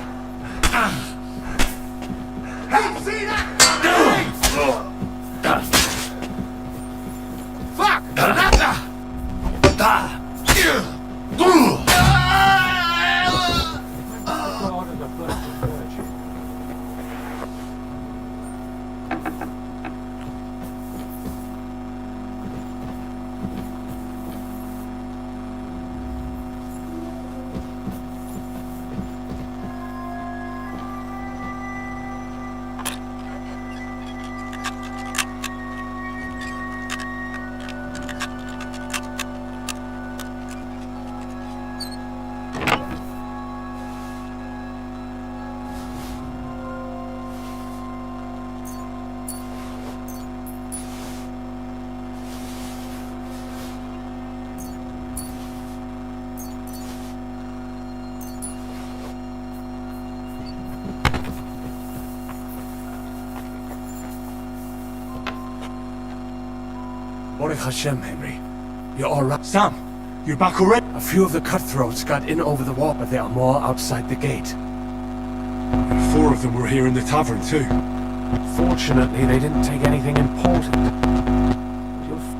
Hey, see that? Baruch Hashem, Henry. You're all right. Sam, you're back already? A few of the cutthroats got in over the wall, but there are more outside the gate. And 4 of them were here in the tavern too. Fortunately, they didn't take anything important.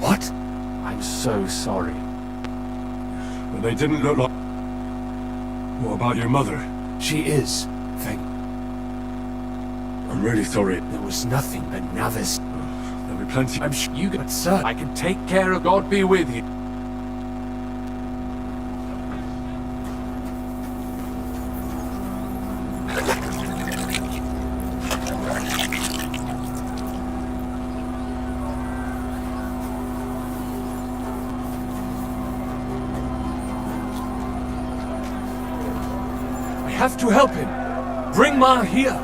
What? I'm so sorry. But they didn't look like... What about your mother? She is, thank... I'm really sorry. There was nothing but nervous. There'll be plenty... I'm sure you got, sir. I can take care of... God be with you. have to help him. Bring Ma here.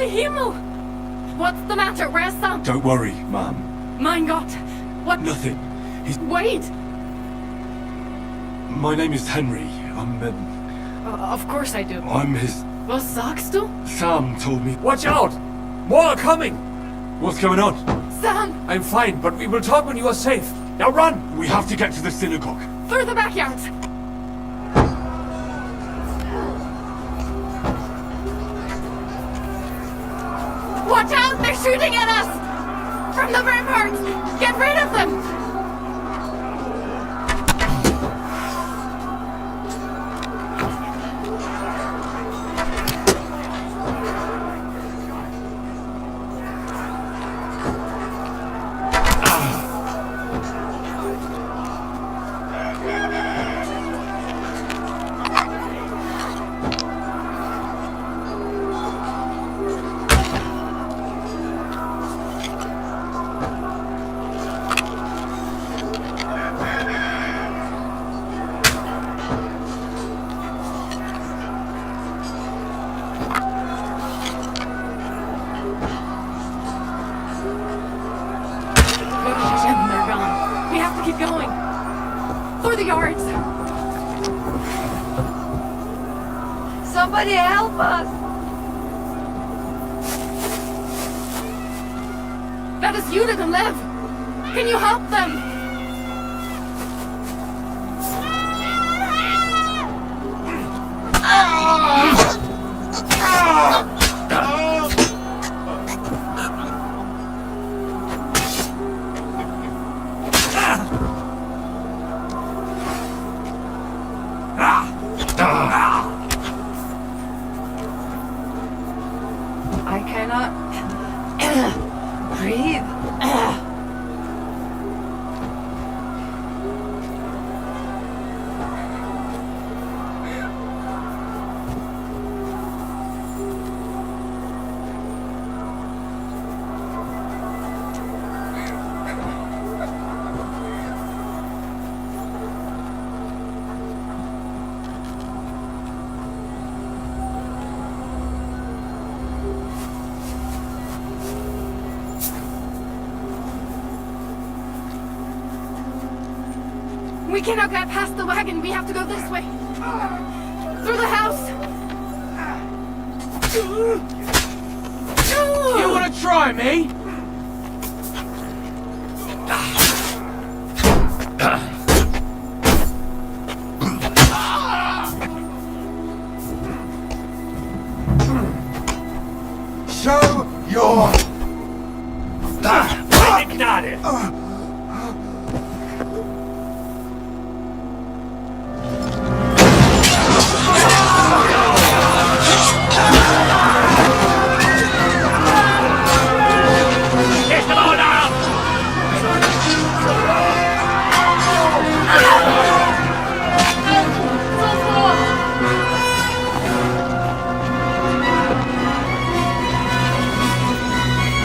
Himmel! What's the matter? Where's Sam? Don't worry, ma'am. Mein Gott! What? Nothing. Wait! My name is Henry. Of course I do. I'm his... Was sagst du? Sam told me... Watch out! More are coming! What's going on? Sam! I'm fine, but we will talk when you are safe. Now run! We have to get to the synagogue. Through the backyards! Watch out! They're shooting at us! From the ramparts! Get rid of them! Somebody help us! That is Judith and Lev! Can you help them? I cannot breathe. We cannot get past the wagon. We have to go this way. Through the house. You want to try me? Show your... Ignite.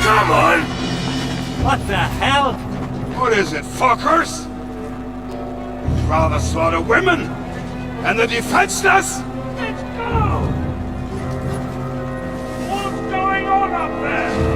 Come on! What the hell? What is it, fuckers? You'd rather slaughter women and the defenseless? Let's go! What's going on up there?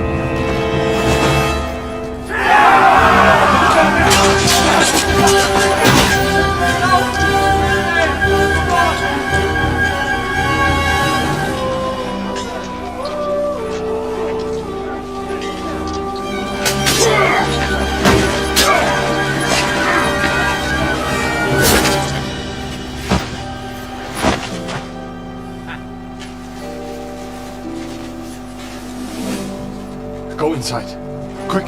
Go inside. Quick.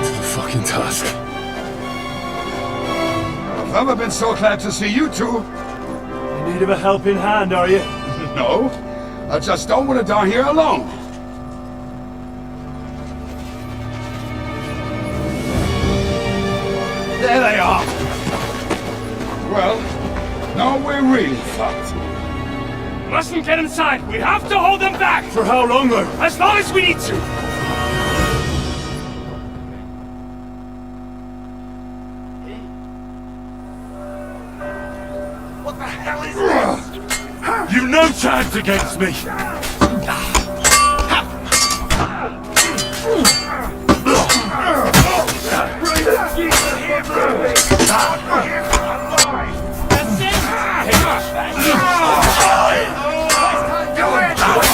It's a fucking task. I've never been so glad to see you two. In need of a helping hand, are you? No, I just don't want to die here alone. There they are! Well, now we're really fucked. Mustn't get inside. We have to hold them back. For how long, though? As long as we need to. What the hell is this? You've no chance against me! Sehr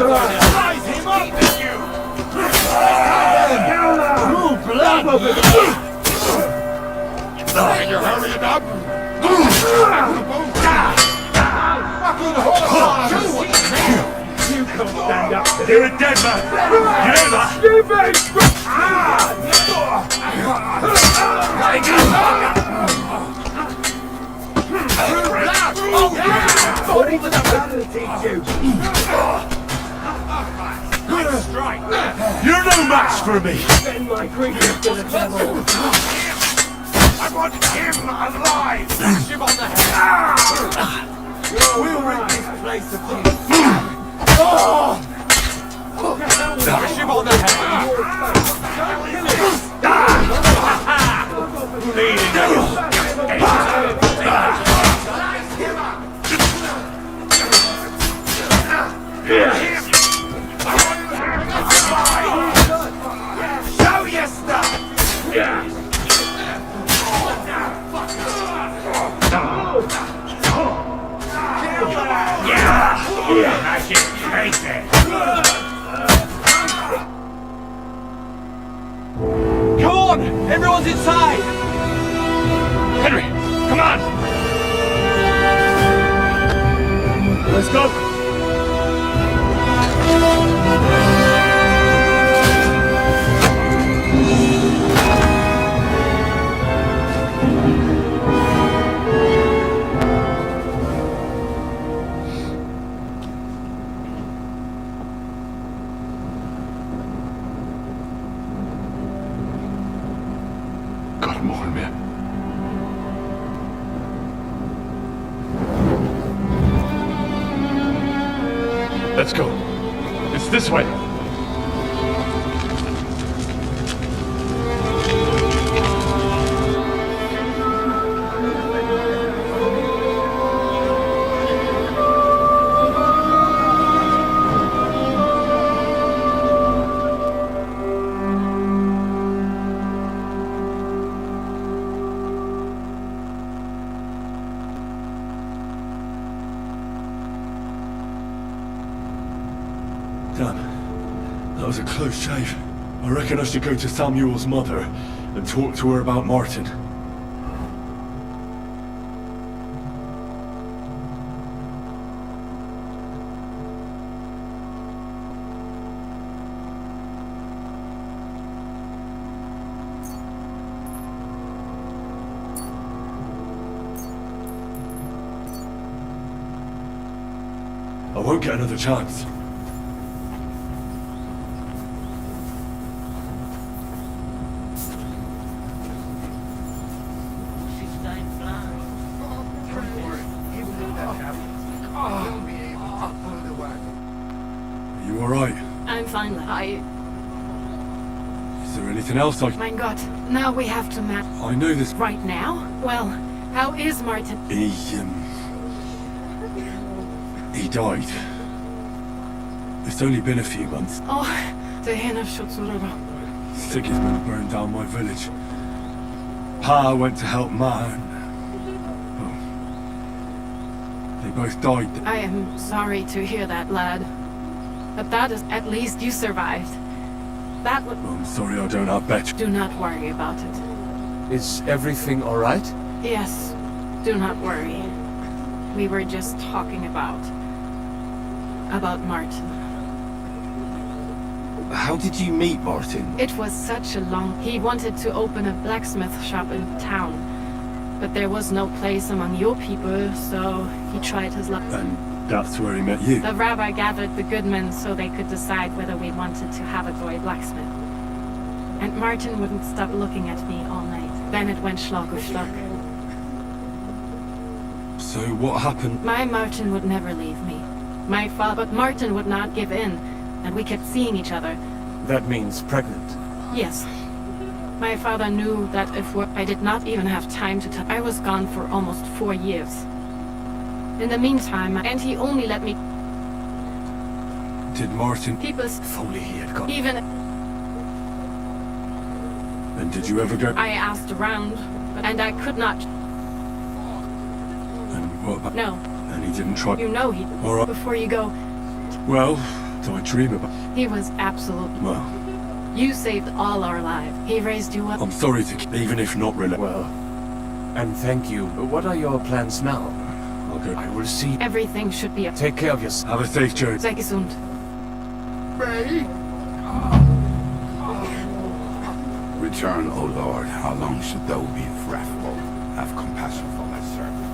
gut. Can you hurry it up? You can't stand up to You're a dead man! You know that? What was that to teach you? Good strike! You're no match for me! Send my creatures to the devil. I want him alive! Smash him on the head! We'll rid this place of you. Smash him on the head! Show your stuff! Come on! Everyone's inside! Henry, come on! Let's go! Gott mogen wir. Let's go. It's this way. Damn. That was a close shave. I reckon I should go to Samuel's mother and talk to her about Martin. I won't get another chance. Are you alright? I'm fine. Is there anything else I... Mein Gott, now we have to map. I know this... Right now? Well, how is Martin? He died. It's only been a few months. Oh, der Hirnschutz-Urlaub. Sigismund burned down my village. Pa went to help Ma and... well, they both died. I am sorry to hear that, lad. But that is, at least you survived. That would... I'm sorry I don't have better. Do not worry about it. Is everything all right? Yes, do not worry. We were just talking about Martin. How did you meet Martin? It was such a long... He wanted to open a blacksmith shop in town. But there was no place among your people, so he tried his luck. And that's where he met you. The rabbi gathered the good men so they could decide whether we wanted to have a boy blacksmith. And Martin wouldn't stop looking at me all night. Then it went schlock auf schlock. So what happened? My Martin would never leave me. My father, but Martin would not give in, and we kept seeing each other. That means pregnant. Yes. My father knew that I did not even have time to I was gone for almost 4 years. In the meantime, and he only let me... Did Martin... People... If only he had gone. Even... And did you ever go... I asked around, and I could not... And what about... No. And he didn't try... You know he... All right. Before you go... Well, do I dream about... He was absolutely... Well... You saved all our lives. He raised you up. I'm sorry to... Even if not really... Well... And thank you. What are your plans now? I'll go... I will see... Everything should be... Take care of yourself. Have a safe journey. Sei gesund. May? Return, O Lord. How long should thou be wrathful? Have compassion for thy servant.